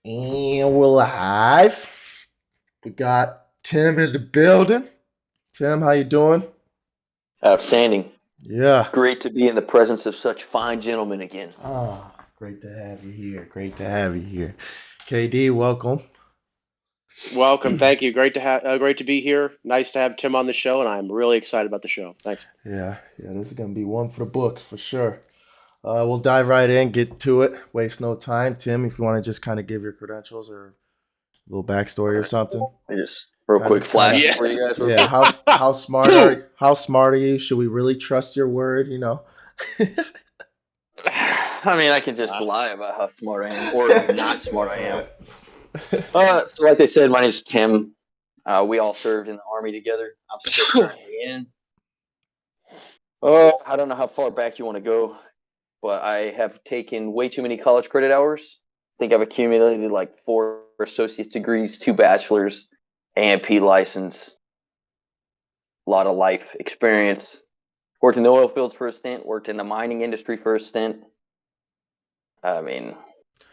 And we're live. We got Tim in the building. Tim, how you doing? Outstanding. Yeah. Great to be in the presence of such fine gentlemen again. Ah, great to have you here. Great to have you here. KD, welcome. Welcome, thank you. Great to be here. Nice to have Tim on the show, and I'm really excited about the show. Thanks. Yeah, this is gonna be one for the books for sure. We'll dive right in, get to it, waste no time. Tim, if you want to just kind of give your credentials or a little backstory or something. Just real Kind quick of, kind flash of, Yeah. for you guys. Real yeah. quick. How smart are you? Should we really trust your word? I mean, I can just Wow. lie about how smart I am or not smart I am. So like they said, my name's Tim. We all served in the Army together. I'm still currently in. Oh, I don't know how far back you want to go, but I have taken way too many college credit hours. I think I've accumulated like 4 associate's degrees, 2 bachelors, AMP license, a lot of life experience. Worked in the oil fields for a stint. Worked in the mining industry for a stint. I mean,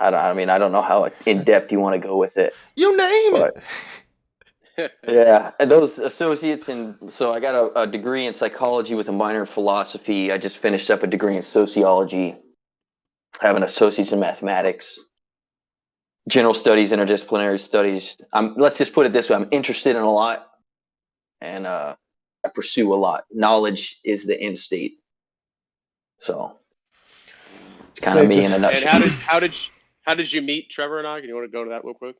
I don't know how in depth you want to go with it, You name but it. yeah, and those associates, and so I got a degree in psychology with a minor in philosophy. I just finished up a degree in sociology. I have an associate's in mathematics, general studies, interdisciplinary studies. Let's just put it this way: I'm interested in a lot, and I pursue a lot. Knowledge is the end state. So it's kind of Safe me to in a And nutshell. how did you meet Trevor and I? Do you want to go to that real quick?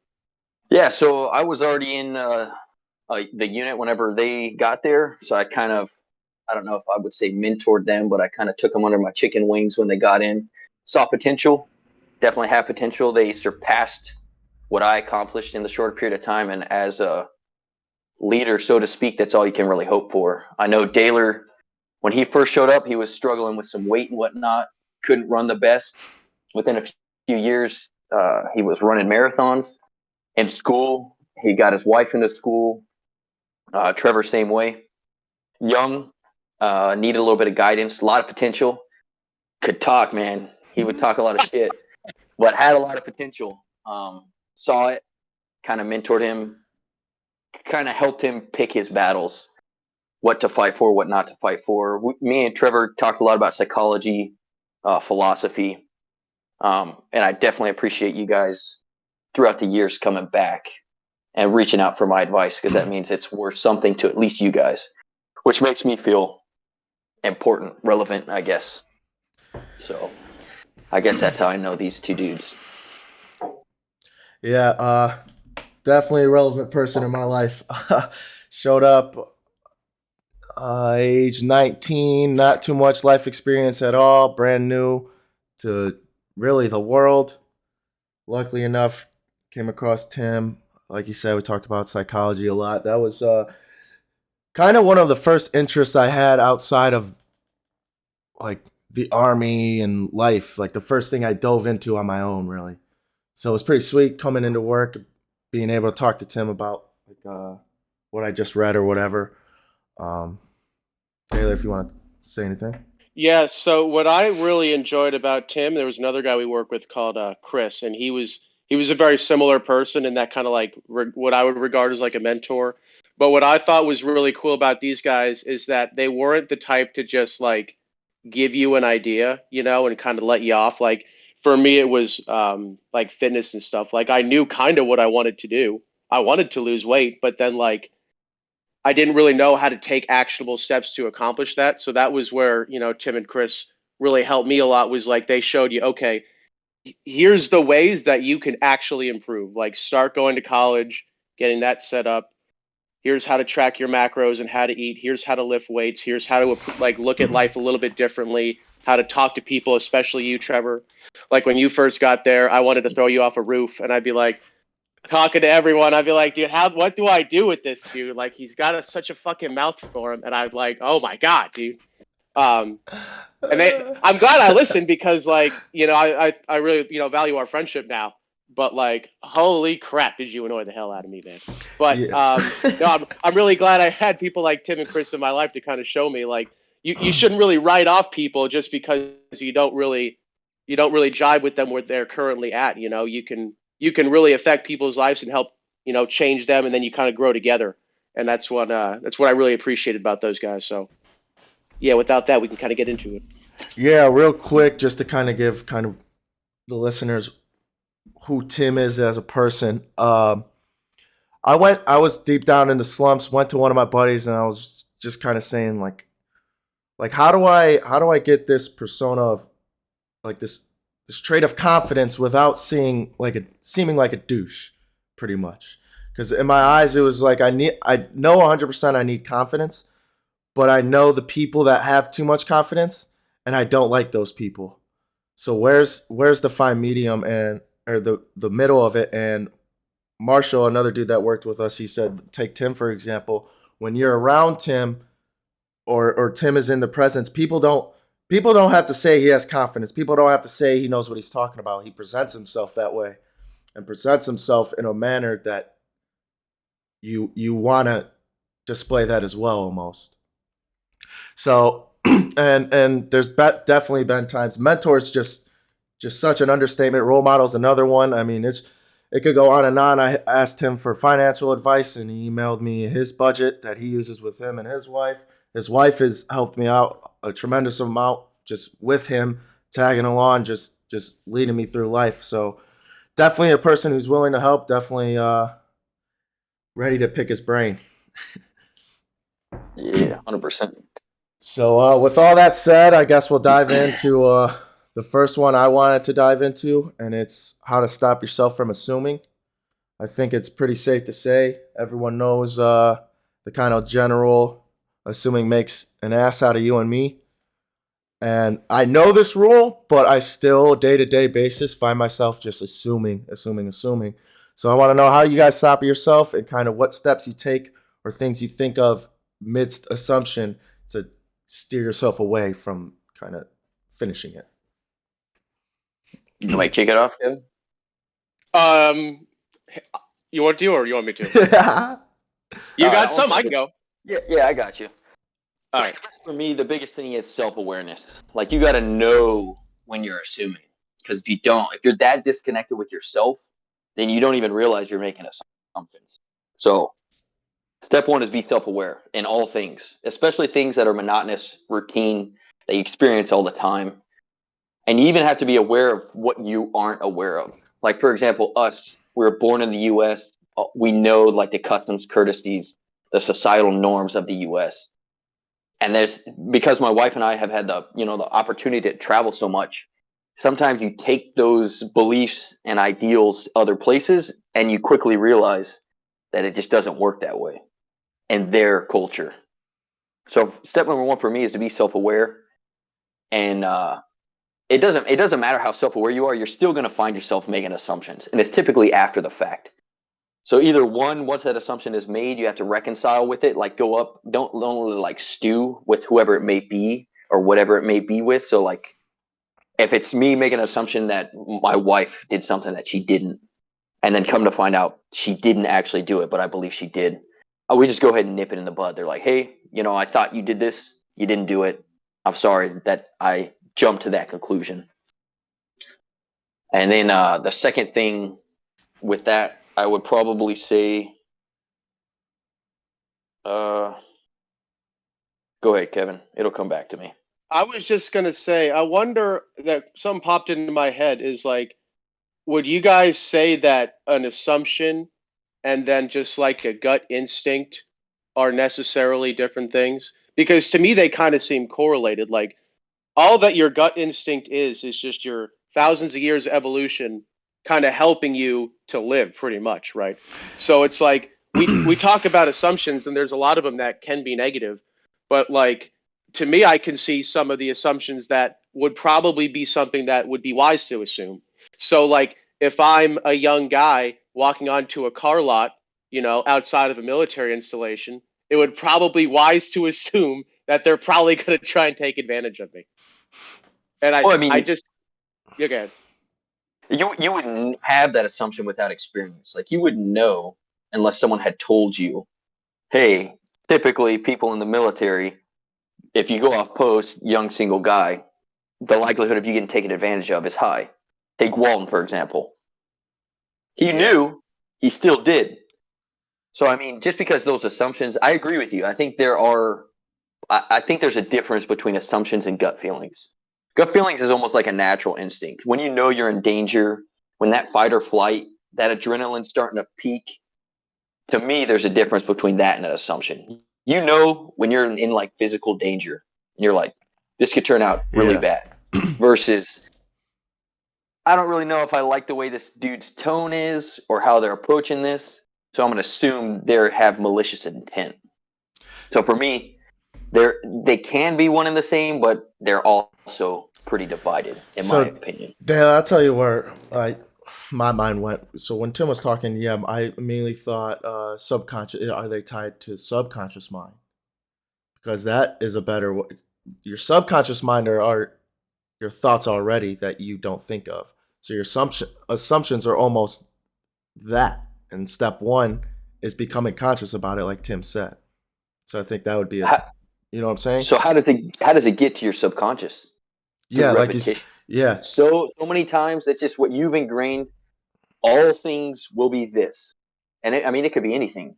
Yeah, so I was already in the unit whenever they got there. So I don't know if I would say mentored them, but I kind of took them under my chicken wings when they got in. Saw potential, definitely have potential. They surpassed what I accomplished in the short period of time. And as a leader, so to speak, that's all you can really hope for. I know Daler, when he first showed up, he was struggling with some weight and whatnot, couldn't run the best. Within a few years, he was running marathons. In school, he got his wife into school. Trevor, same way. Young, needed a little bit of guidance, a lot of potential. Could talk, man. He would talk a lot of shit, but had a lot of potential. Saw it, kind of mentored him, kind of helped him pick his battles, what to fight for, what not to fight for. Me and Trevor talked a lot about psychology, philosophy, and I definitely appreciate you guys throughout the years coming back and reaching out for my advice because that means it's worth something to at least you guys, which makes me feel important, relevant, I guess. So I guess that's how I know these two dudes. Yeah, definitely a relevant person in my life. Showed up age 19, not too much life experience at all, brand new to really the world. Luckily enough, came across Tim. Like you said, we talked about psychology a lot. That was kind of one of the first interests I had outside of like the army and life. Like the first thing I dove into on my own, really. So it was pretty sweet coming into work, being able to talk to Tim about like what I just read or whatever. Um, Taylor, if you want to say anything. Yeah. So what I really enjoyed about Tim, there was another guy we work with called Chris, and he was a very similar person in that kind of like what I would regard as like a mentor. But what I thought was really cool about these guys is that they weren't the type to just like give you an idea, and kind of let you off. Like for me, it was like fitness and stuff. Like I knew kind of what I wanted to do. I wanted to lose weight, but then like I didn't really know how to take actionable steps to accomplish that. So that was where, Tim and Chris really helped me a lot was like they showed you, okay, here's the ways that you can actually improve. Like start going to college, getting that set up. Here's how to track your macros and how to eat. Here's how to lift weights. Here's how to like look at life a little bit differently, how to talk to people, especially you, Trevor. Like when you first got there, I wanted to throw you off a roof and I'd be like, talking to everyone, I'd be like, dude, what do I do with this dude? Like, he's got such a fucking mouth for him, and I'm like, oh my god, dude. Um, I'm glad I listened because, like, I really, value our friendship now. But like, holy crap, did you annoy the hell out of me, man? But Yeah. no, I'm really glad I had people like Tim and Chris in my life to kind of show me, like, you shouldn't really write off people just because you don't really jive with them where they're currently at. You you can really affect people's lives and help, change them, and then you kind of grow together. And that's what I really appreciated about those guys. So yeah, without that, we can kind of get into it. Yeah, real quick, just to kind of give kind of the listeners who Tim is as a person. I was deep down in the slumps. Went to one of my buddies, and I was just kind of saying like how do I get this persona of like this trait of confidence without seeming like a douche, pretty much. Because in my eyes, it was like I know 100% I need confidence, but I know the people that have too much confidence, and I don't like those people. So where's the fine medium and or the middle of it? And Marshall, another dude that worked with us, he said, take Tim for example. When you're around Tim, or Tim is in the presence, people don't have to say he has confidence. People don't have to say he knows what he's talking about. He presents himself that way, and presents himself in a manner that you want to display that as well, almost. So, and there's definitely been times. Mentors just such an understatement. Role models another one. I mean, it could go on and on. I asked him for financial advice, and he emailed me his budget that he uses with him and his wife. His wife has helped me out a tremendous amount just with him, tagging along, just leading me through life. So definitely a person who's willing to help. Definitely ready to pick his brain. Yeah, 100%. So with all that said, I guess we'll dive into the first one I wanted to dive into, and it's how to stop yourself from assuming. I think it's pretty safe to say everyone knows the kind of general assuming makes an ass out of you and me. And I know this rule, but I still, day to day basis, find myself just assuming. So I want to know how you guys stop yourself and kind of what steps you take or things you think of midst assumption to steer yourself away from kind of finishing it. You might kick it off, Kevin? You want to, or you want me to? You All right, got some. I can go. Yeah, I got you. All So I right. guess for me, the biggest thing is self-awareness. Like you got to know when you're assuming, because if you're that disconnected with yourself, then you don't even realize you're making assumptions. So step one is be self-aware in all things, especially things that are monotonous, routine, that you experience all the time. And you even have to be aware of what you aren't aware of. Like, for example, us, we were born in the U.S. We know like the customs, courtesies, the societal norms of the U.S. And because my wife and I have had the opportunity to travel so much, sometimes you take those beliefs and ideals other places and you quickly realize that it just doesn't work that way in their culture. So step number one for me is to be self-aware. And it doesn't matter how self-aware you are, you're still going to find yourself making assumptions. And it's typically after the fact. So either one, once that assumption is made, you have to reconcile with it, like go up, don't like stew with whoever it may be or whatever it may be with. So like if it's me making an assumption that my wife did something that she didn't, and then come to find out she didn't actually do it, but I believe she did, we just go ahead and nip it in the bud. They're like, hey, I thought you did this. You didn't do it. I'm sorry that I jumped to that conclusion. And then the second thing with that, I would probably say, go ahead, Kevin. It'll come back to me. I was just gonna say, I wonder that something popped into my head is like, would you guys say that an assumption and then just like a gut instinct are necessarily different things? Because to me, they kind of seem correlated. Like all that your gut instinct is just your thousands of years of evolution kind of helping you to live pretty much, right? So it's like we talk about assumptions and there's a lot of them that can be negative, but like to me I can see some of the assumptions that would probably be something that would be wise to assume. So like if I'm a young guy walking onto a car lot, outside of a military installation, it would probably wise to assume that they're probably going to try and take advantage of me. And Well, I I mean, just, you go ahead. you wouldn't have that assumption without experience. Like you wouldn't know unless someone had told you, hey, typically people in the military, if you go off post, young single guy, the likelihood of you getting taken advantage of is high. Take Walton, for example. He knew, he still did. So I mean, just because those assumptions, I agree with you. I think I think there's a difference between assumptions and gut feelings. Gut feelings is almost like a natural instinct. When you know you're in danger, when that fight or flight, that adrenaline's starting to peak, to me, there's a difference between that and an assumption. You know when you're in like physical danger, and you're like, this could turn out really Yeah. bad. Versus, I don't really know if I like the way this dude's tone is or how they're approaching this, so I'm going to assume they have malicious intent. So for me, they can be one and the same, but they're also pretty divided, in my So, opinion. Dan, I'll tell you where my mind went. So when Tim was talking, yeah, I immediately thought subconscious. Are they tied to subconscious mind? Because that is a better. Your subconscious mind are your thoughts already that you don't think of. So your assumptions are almost that. And step one is becoming conscious about it, like Tim said. So I think that would be How, you know what I'm saying? so how does it get to your subconscious? Through Yeah, like he's, repetition. yeah, So many times that's just what you've ingrained. All things will be this, and I mean it could be anything.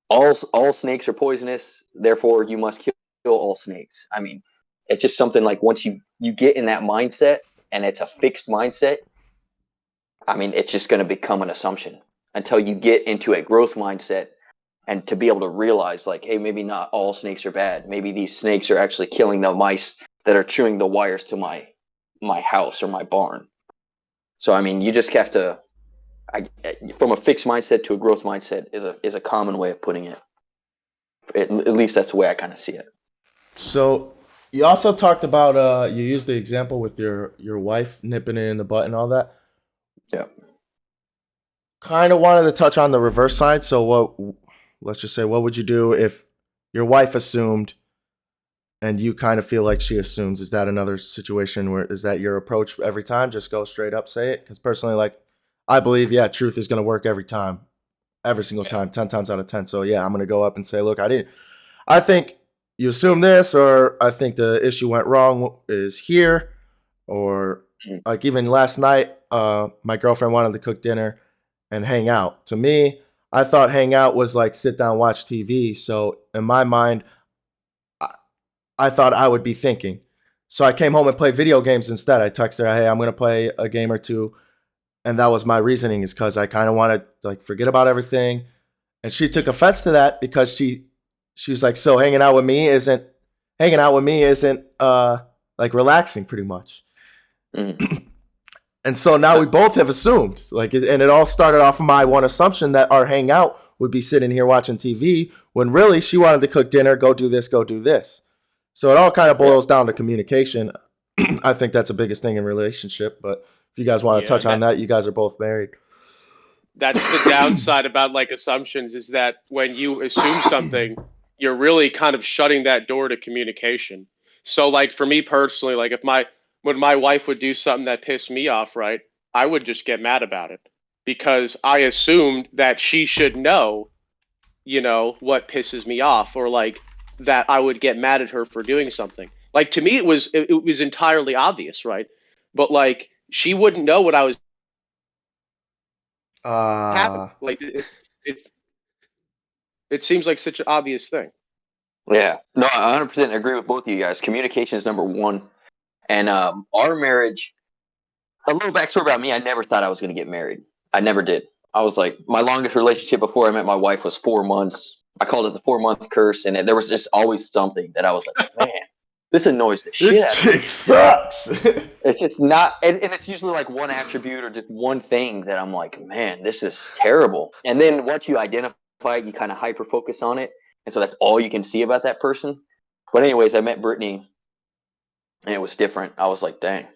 All snakes are poisonous, therefore you must kill all snakes. I mean, it's just something like once you get in that mindset and it's a fixed mindset, I mean, it's just going to become an assumption until you get into a growth mindset and to be able to realize like, hey, maybe not all snakes are bad. Maybe these snakes are actually killing the mice that are chewing the wires to my house or my barn. So I mean, you just have to from a fixed mindset to a growth mindset is a common way of putting it. At least that's the way I kind of see it. So you also talked about you used the example with your wife nipping it in the butt and all that. Yeah. Kind of wanted to touch on the reverse side. So let's just say what would you do if your wife assumed and you kind of feel like she assumes? Is that another situation where is that your approach every time? Just go straight up, say it? Because personally, like I believe, yeah, truth is going to work every time, every single time, 10 times out of 10. So yeah, I'm going to go up and say, look, I think you assume this, or I think the issue went wrong is here, or Mhm. like even last night, my girlfriend wanted to cook dinner and hang out. To me, I thought hang out was like sit down, watch TV. So in my mind, I thought I would be thinking. So I came home and played video games instead. I texted her, hey, I'm going to play a game or two. And that was my reasoning is because I kind of want to like forget about everything. And she took offense to that because she was like, so hanging out with me isn't like relaxing pretty much. Mhm. And so now we both have assumed like, and it all started off of my one assumption that our hangout would be sitting here watching TV when really she wanted to cook dinner, go do this, go do this. So it all kind of Yeah. boils down to communication. I think that's the biggest thing in relationship. But if you guys want to Yeah, touch on that, you guys are both married. that's the downside about like assumptions is that when you assume something, you're really kind of shutting that door to communication. So like for me personally, like if my when my wife would do something that pissed me off, right, I would just get mad about it because I assumed that she should know, what pisses me off or like that I would get mad at her for doing something. Like to me it was entirely obvious, right? But like she wouldn't know what I was happened. Uh, Like it's it seems like such an obvious thing. Yeah. No, I 100% agree with both of you guys. Communication is number one. And our marriage, a little backstory about me, I never thought I was going to get married. I never did. I was like, my longest relationship before I met my wife was 4 months. I called it the 4 month curse. And there was just always something that I was like, man, this annoys the shit this out of me. chick sucks. It's just not, and it's usually like one attribute or just one thing that I'm like, man, this is terrible. And then once you identify it, you kind of hyper focus on it. And so that's all you can see about that person. But, anyways, I met Brittany and it was different. I was like, dang,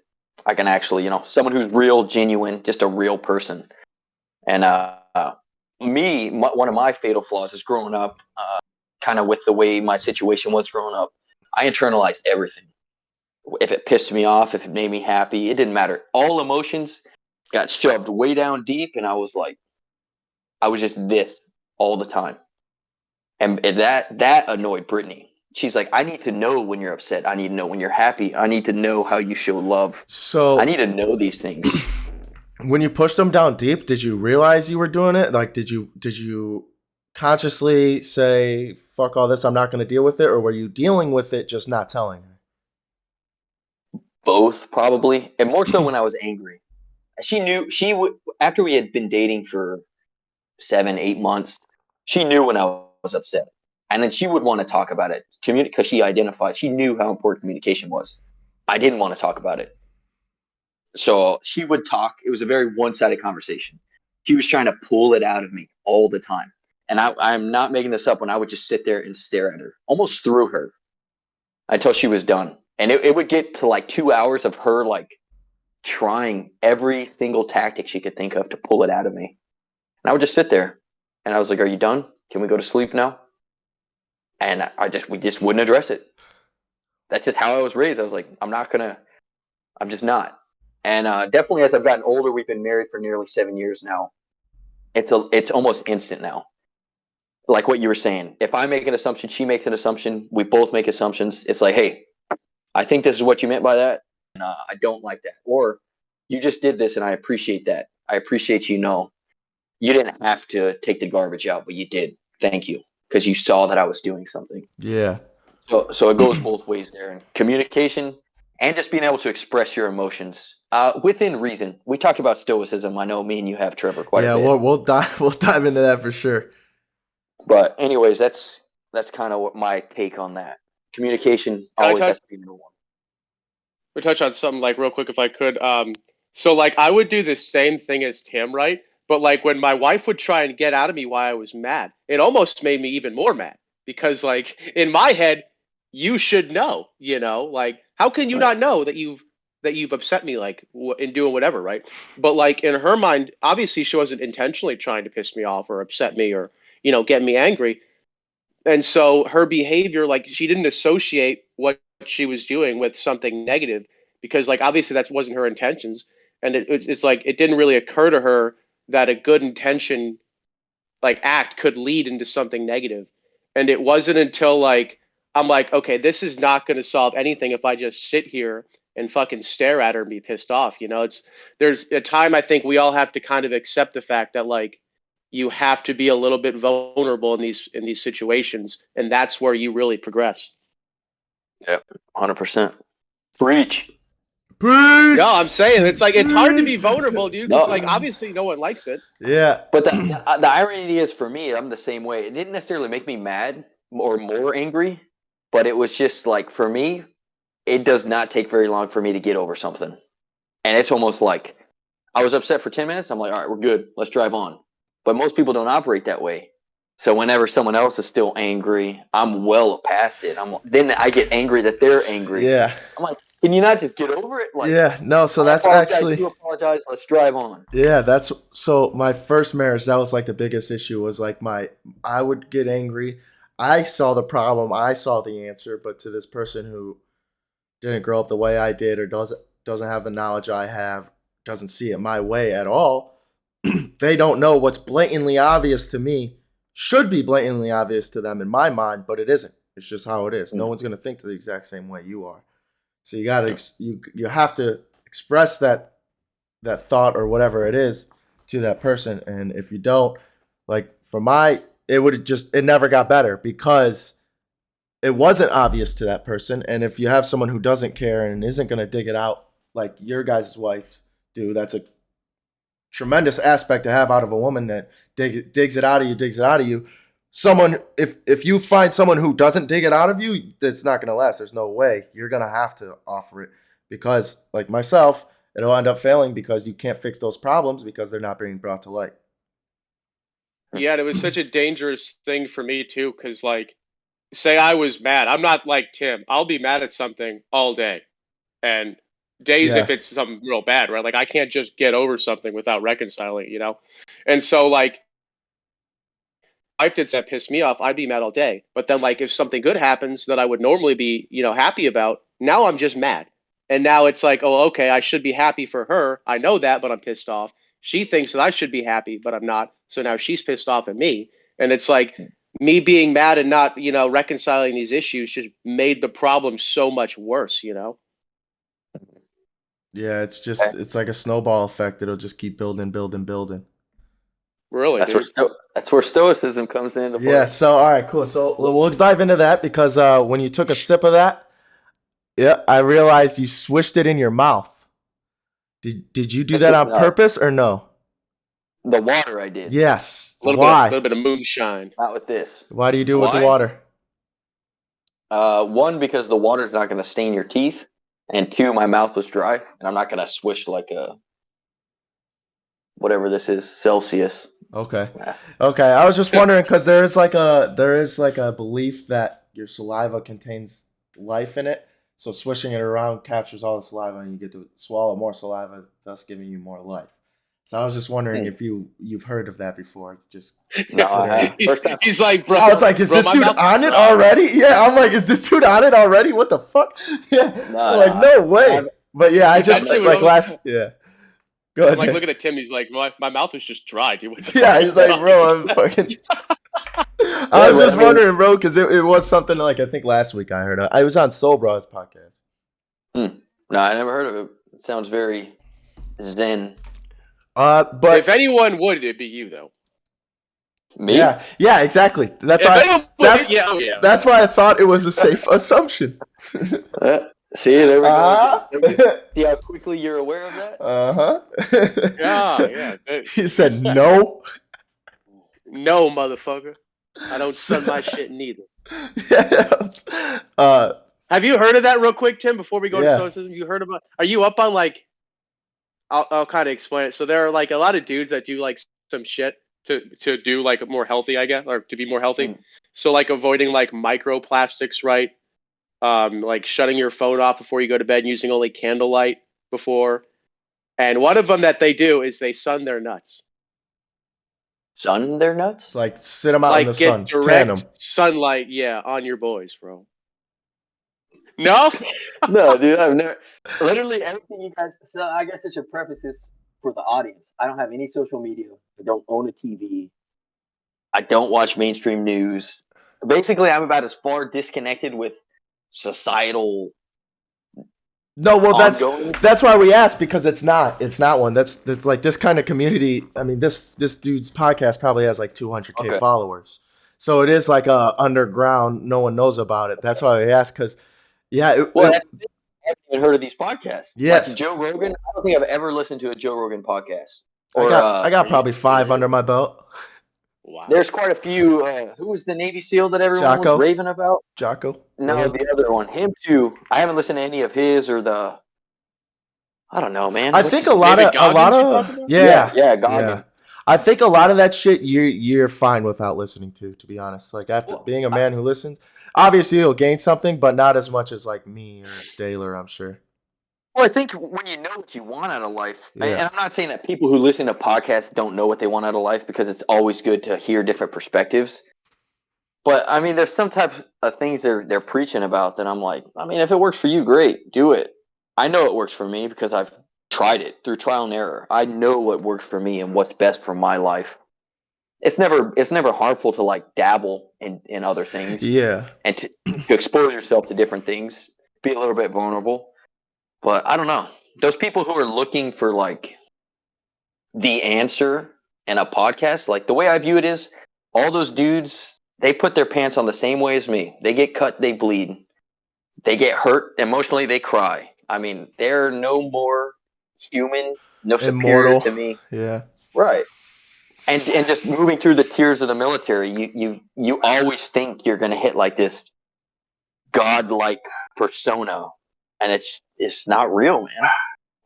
I can actually, someone who's real, genuine, just a real person. And one of my fatal flaws is growing up, kind of with the way my situation was growing up, I internalized everything. If it pissed me off, if it made me happy, it didn't matter. All emotions got shoved way down deep, and I was just this all the time, and that annoyed Brittany. She's like, I need to know when you're upset. I need to know when you're happy. I need to know how you show love. I So need to know these things. when you pushed them down deep, did you realize you were doing it? Like, did you consciously say, "Fuck all this, I'm not going to deal with it," or were you dealing with it just not telling her? Both probably, and more so when I was angry. She knew she would after we had been dating for 7, 8 months. She knew when I was upset, and then she would want to talk about it. Because she knew how important communication was. I didn't want to talk about it, so she would talk. It was a very one-sided conversation. She was trying to pull it out of me all the time, and I'm not making this up. When I would just sit there and stare at her, almost through her, until she was done, and it would get to like 2 hours of her like trying every single tactic she could think of to pull it out of me. And I would just sit there and I was like, "Are you done? Can we go to sleep now?" And we just wouldn't address it. That's just how I was raised. I was like, I'm just not. And definitely as I've gotten older, we've been married for nearly 7 years now. It's almost instant now. Like what you were saying, if I make an assumption, she makes an assumption, we both make assumptions. It's like, hey, I think this is what you meant by that. And I don't like that. Or you just did this and I appreciate that. I appreciate you didn't have to take the garbage out, but you did. Thank you. Because you saw that I was doing something. Yeah. So it goes both ways there. And communication and just being able to express your emotions within reason. We talked about Stoicism. I know me and you have, Trevor, quite a Yeah, bit. we'll dive into that for sure. But anyways, that's kind of what my take on that. Communication Can I always touch? has to be number one. We touch on something like real quick if I could. So like I would do the same thing as Tim, right? But like when my wife would try and get out of me why I was mad, it almost made me even more mad because like in my head, you should know, like how can you Right. not know that you've upset me like in doing whatever, right? But like in her mind, obviously she wasn't intentionally trying to piss me off or upset me or get me angry. And so her behavior, like she didn't associate what she was doing with something negative because like obviously that wasn't her intentions. And it's like it didn't really occur to her that a good intention like act could lead into something negative. And it wasn't until like I'm like, okay, this is not going to solve anything if I just sit here and fucking stare at her and be pissed off. There's a time I think we all have to kind of accept the fact that like you have to be a little bit vulnerable in these situations, and that's where you really progress. Yep. 100%. Preach. No, I'm Preach. saying it's like it's hard to be Preach. vulnerable, dude, because like No. obviously no one likes it. Yeah. But the irony is for me, I'm the same way. It didn't necessarily make me mad or more angry, but it was just like for me, it does not take very long for me to get over something. And it's almost like I was upset for 10 minutes. I'm like, all right, we're good. Let's drive on. But most people don't operate that way. So whenever someone else is still angry, I'm well past it. Then I get angry that they're angry. Yeah. I'm like, can you not just get over it? Like, Yeah. No, so I that's apologize, actually you apologize, let's drive on. yeah, that's so my first marriage, that was like the biggest issue was like I would get angry. I saw the problem, I saw the answer, but to this person who didn't grow up the way I did or doesn't have the knowledge I have, doesn't see it my way at all, they don't know what's blatantly obvious to me should be blatantly obvious to them in my mind, but it isn't. It's just how it is. No one's going to think the exact same way you are. So you got to you have to express that thought or whatever it is to that person, and if you don't, like for my it never got better because it wasn't obvious to that person. And if you have someone who doesn't care and isn't going to dig it out like your guys' wife do, that's a tremendous aspect to have out of a woman that digs it out of you. Someone, if you find someone who doesn't dig it out of you, it's not going to last. There's no way. You're going to have to offer it because, like myself, it'll end up failing because you can't fix those problems because they're not being brought to light. Yeah, and it was such a dangerous thing for me too, because like say I was mad. I'm not like Tim. I'll be mad at something all day. And days if Yeah. it's something real bad, right? Like I can't just get over something without reconciling. And so like wife did that piss me off, I'd be mad all day. But then like if something good happens that I would normally be, happy about, now I'm just mad. And now it's like, oh, okay, I should be happy for her. I know that, but I'm pissed off. She thinks that I should be happy, but I'm not. So now she's pissed off at me. And it's like me being mad and not, reconciling these issues just made the problem so much worse. Yeah, Okay? it's like a snowball effect. It'll just keep building, building, building. Really, That's where dude. that's where stoicism comes into Yeah. play. So all right, cool. So we'll dive into that because when you took a sip of that, yeah, I realized you swished it in your mouth. Did you do That's that what, on purpose or no? the water I did, Yes. A little bit, a Why? little bit of moonshine. not with this. Why do you do it with the Why? water? One, because the water's not going to stain your teeth, and two, my mouth was dry, and I'm not going to swish like a whatever this is Celsius. Okay. Nah. Okay. I was just wondering because there is like a belief that your saliva contains life in it. So swishing it around captures all the saliva and you get to swallow more saliva, thus giving you more life. So I was just wondering Hmm. if you've heard of that before. Just No, considering. first time. He's like, bro. I was like, is bro, this my dude mouth is on it dry. already? Yeah, I'm like, is this dude on it already? What the fuck? Yeah. No, I'm like, no way. But yeah, I Dude, just that shit was like almost- last yeah. Go I'm ahead. like looking at Tim. He's like, my mouth was just dry, dude. What the Yeah, fuck are he's you like, talking bro, I'm about?" fucking. Yeah, I was but just I mean, wondering, bro, because it was something like I think last week I heard. I was on Soul Bros podcast. no, I never heard of it. It sounds very zen. If But anyone would, it'd be you, though. Me? yeah, exactly. That's If why. anyone would, That's yeah, oh, yeah. that's why I thought it was a safe assumption. See, there we go Ah. again. See how quickly you're aware of that? Yeah. He said no. No, motherfucker. I don't sun my shit neither. Yeah. Uh, Have you heard of that real quick, Tim? Before we go to yeah. stoicism, you heard about? Are you up on like? I'll kind of explain it. So there are like a lot of dudes that do like some shit to do like more healthy, I guess, or to be more healthy. Mm. So like avoiding like microplastics, right? Like shutting your phone off before you go to bed, using only candlelight before. And one of them that they do is they sun their nuts. Sun their nuts? Like sit them out in the Like get sun, tan direct them. sunlight, yeah, on your boys, bro. No? No, dude, I've never. Literally everything you guys. So I guess I should preface this for the audience. I don't have any social media. I don't own a TV. I don't watch mainstream news. Basically, I'm about as far disconnected with societal No, well ongoing. that's why we asked because it's not one. That's like this kind of community. I mean, this dude's podcast probably has like 200K Okay. followers. So it is like a underground. No one knows about it. That's why we asked because yeah, Well, that's, I haven't even heard of these podcasts. Yes. Like Joe Rogan. I don't think I've ever listened to a Joe Rogan podcast. I got probably 5 under my belt. Wow. There's quite a few. Who was the Navy SEAL that everyone Jocko. was raving about? Jocko. No, Willink. the other one. Him too. I haven't listened to any of his or the. I don't know, man. I What's think his- a lot David of Goggins you're talking about? yeah, Goggin. yeah. I think a lot of that shit you're fine without listening to be honest. Like after Well, being a man who listens, obviously you'll gain something, but not as much as like me or Daler, I'm sure. Well, I think when you know what you want out of life, Yeah. and I'm not saying that people who listen to podcasts don't know what they want out of life because it's always good to hear different perspectives. But I mean, there's some type of things they're preaching about that I'm like, I mean, if it works for you, great, do it. I know it works for me because I've tried it through trial and error. I know what works for me and what's best for my life. It's never harmful to like dabble in other things Yeah. and to expose yourself to different things, be a little bit vulnerable. But I don't know. Those people who are looking for like the answer in a podcast, like the way I view it is all those dudes, they put their pants on the same way as me. They get cut, they bleed. They get hurt emotionally, they cry. I mean, they're no more human, no superior Immortal. to me. Yeah. Right. And just moving through the tiers of the military, you always think you're gonna hit like this godlike persona. And it's not real, man.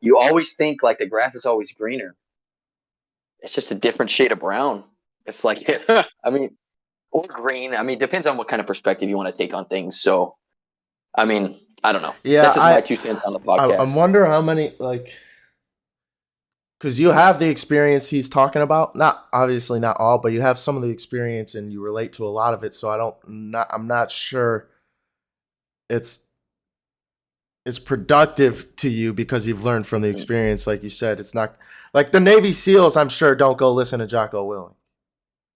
You always think like the grass is always greener. It's just a different shade of brown. It's like, I mean, or green. I mean, depends on what kind of perspective you want to take on things. So, I mean, I don't know. Yeah, That's just my 2 cents on the podcast. I'm wondering how many like because you have the experience he's talking about. Not obviously not all, but you have some of the experience and you relate to a lot of it. So I'm not sure it's productive to you because you've learned from the experience. Like you said, it's not like the Navy SEALs. I'm sure don't go listen to Jocko Willink.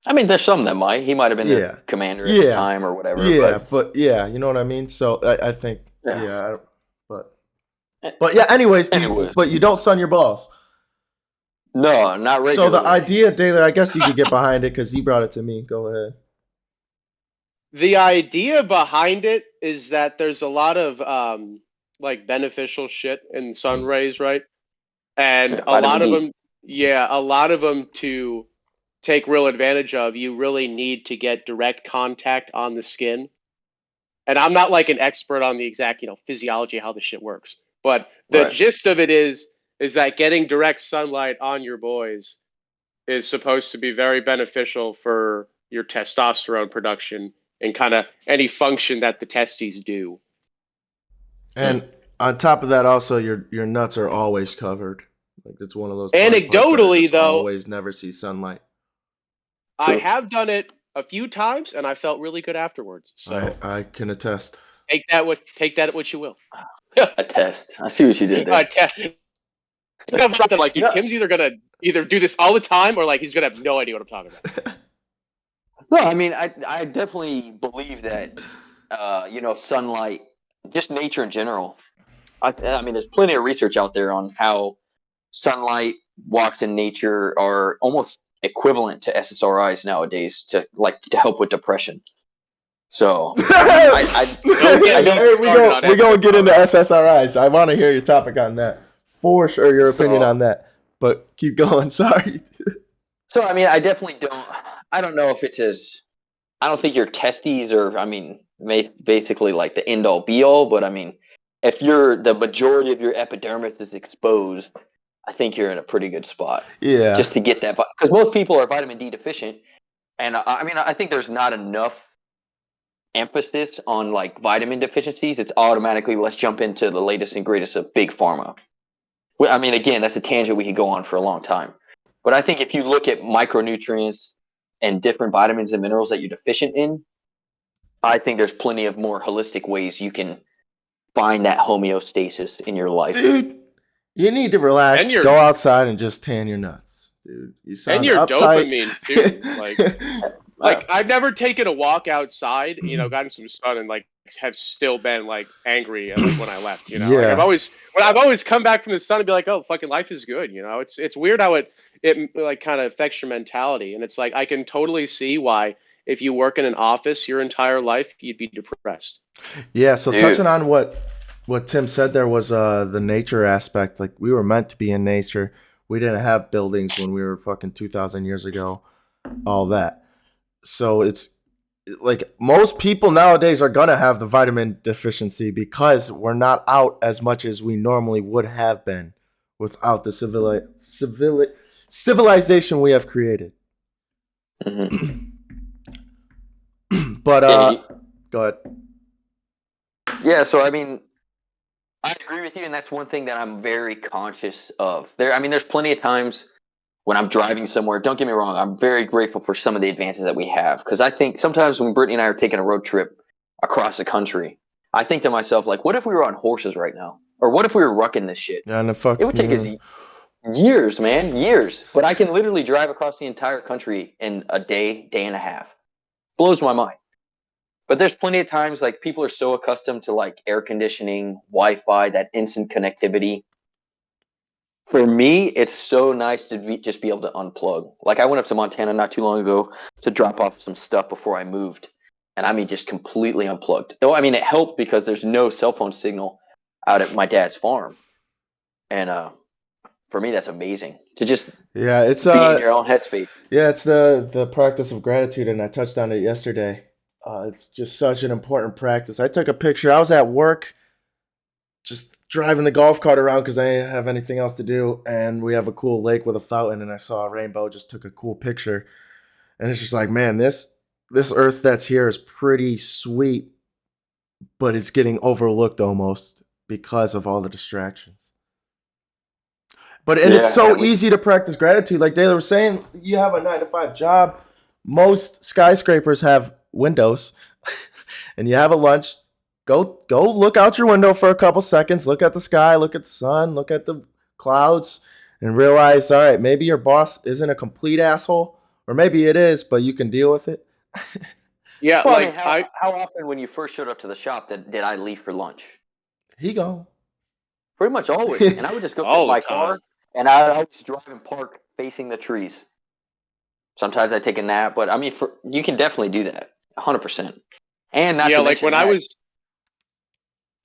I mean, there's some that might. He might have been Yeah. the commander at Yeah. the time or whatever. Yeah, but yeah, you know what I mean. So I think Yeah. yeah, but But yeah, anyways, Anyways, but you don't sun your balls. no, not So the regularly. idea, Taylor, I guess you could get behind it because you brought it to me. Go ahead. The idea behind it is that there's a lot of like beneficial shit in sun rays, right? And Yeah, a vitamin lot of D. them, yeah, a lot of them to take real advantage of, you really need to get direct contact on the skin. And I'm not like an expert on the exact, physiology of how this shit works. But the Right. gist of it is that getting direct sunlight on your boys is supposed to be very beneficial for your testosterone production and kind of any function that the testes do. Mm. And on top of that, also your nuts are always covered. Like it's one of those body parts that are Anecdotally, just though, always never see sunlight. I True. have done it a few times and I felt really good afterwards. I So I can attest. take that what you will. A test. I see what you did there. I'm something like, dude, No, Tim's either gonna either do this all the time or like he's gonna have no idea what I'm talking about. no. I mean, I definitely believe that. Sunlight, just nature in general. I mean, there's plenty of research out there on how sunlight walks in nature are almost equivalent to SSRIs nowadays to help with depression. So I mean, Don't get I me don't. Hey, started on we gonna get into SSRIs. SSRIs. I want to hear your topic on that for sure. Your opinion So on that, but keep going. Sorry. so I mean, I definitely don't. I don't know if it's as. I don't think your testes are. I mean, basically like the end all be all. But I mean, if the majority of your epidermis is exposed, I think you're in a pretty good spot Yeah. just to get that. Because most people are vitamin D deficient, and I mean, I think there's not enough emphasis on like vitamin deficiencies. It's automatically let's jump into the latest and greatest of big pharma. Well, I mean, again, that's a tangent we could go on for a long time. But I think if you look at micronutrients and different vitamins and minerals that you're deficient in, I think there's plenty of more holistic ways you can find that homeostasis in your life. Dude, you need to And relax, your go outside, and just tan your nuts, dude. You and sound your uptight. dopamine too. Like I've never taken a walk outside, gotten some sun and like have still been like angry at like when I left, Like Yeah, I've always come back from the sun and be like, "Oh, fucking life is good," It's weird how it like kind of affects your mentality, and it's like I can totally see why if you work in an office your entire life, you'd be depressed. yeah. So touching Dude, on what Tim said, there was the nature aspect. Like we were meant to be in nature. We didn't have buildings when we were fucking 2,000 years ago. All that. So it's like most people nowadays are gonna have the vitamin deficiency because we're not out as much as we normally would have been without the civilization we have created. hmm But yeah, go ahead. yeah. So I mean, I agree with you, and that's one thing that I'm very conscious of. I mean, there's plenty of times when I'm driving somewhere. Don't get me wrong, I'm very grateful for some of the advances that we have because I think sometimes when Brittany and I are taking a road trip across the country, I think to myself like, what if we were on horses right now, or what if we were rucking this shit? Yeah, and the It fuck. would take us years, man, years. But I can literally drive across the entire country in a day, day and a half. Blows my mind. But there's plenty of times like people are so accustomed to like air conditioning, Wi-Fi, that instant connectivity. For me, it's so nice to just be able to unplug. Like I went up to Montana not too long ago to drop off some stuff before I moved, and I mean just completely unplugged. Oh, I mean it helped because there's no cell phone signal out at my dad's farm, and for me that's amazing to just Yeah, it's be in your own headspace. yeah, it's the practice of gratitude, and I touched on it yesterday. It's just such an important practice. I took a picture. I was at work, just driving the golf cart around because I didn't have anything else to do, and we have a cool lake with a fountain, and I saw a rainbow. Just took a cool picture, and it's just like, man, this earth that's here is pretty sweet, but it's getting overlooked almost because of all the distractions. And it's Yeah, so and we easy to practice gratitude. Like Taylor was saying, you have a 9 to 5 job. Most skyscrapers have windows, and you have a lunch. Go look out your window for a couple seconds. Look at the sky. Look at the sun. Look at the clouds, and realize, all right, maybe your boss isn't a complete asshole, or maybe it is, but you can deal with it. Yeah, well, I mean, like how often when you first showed up to the shop did I leave for lunch? He gone. Pretty much always. And I would just go sit in All the my time. car, and I always drive and park facing the trees. Sometimes I take a nap, but I mean, you can definitely do that, 100%. And not Yeah, to like mention that,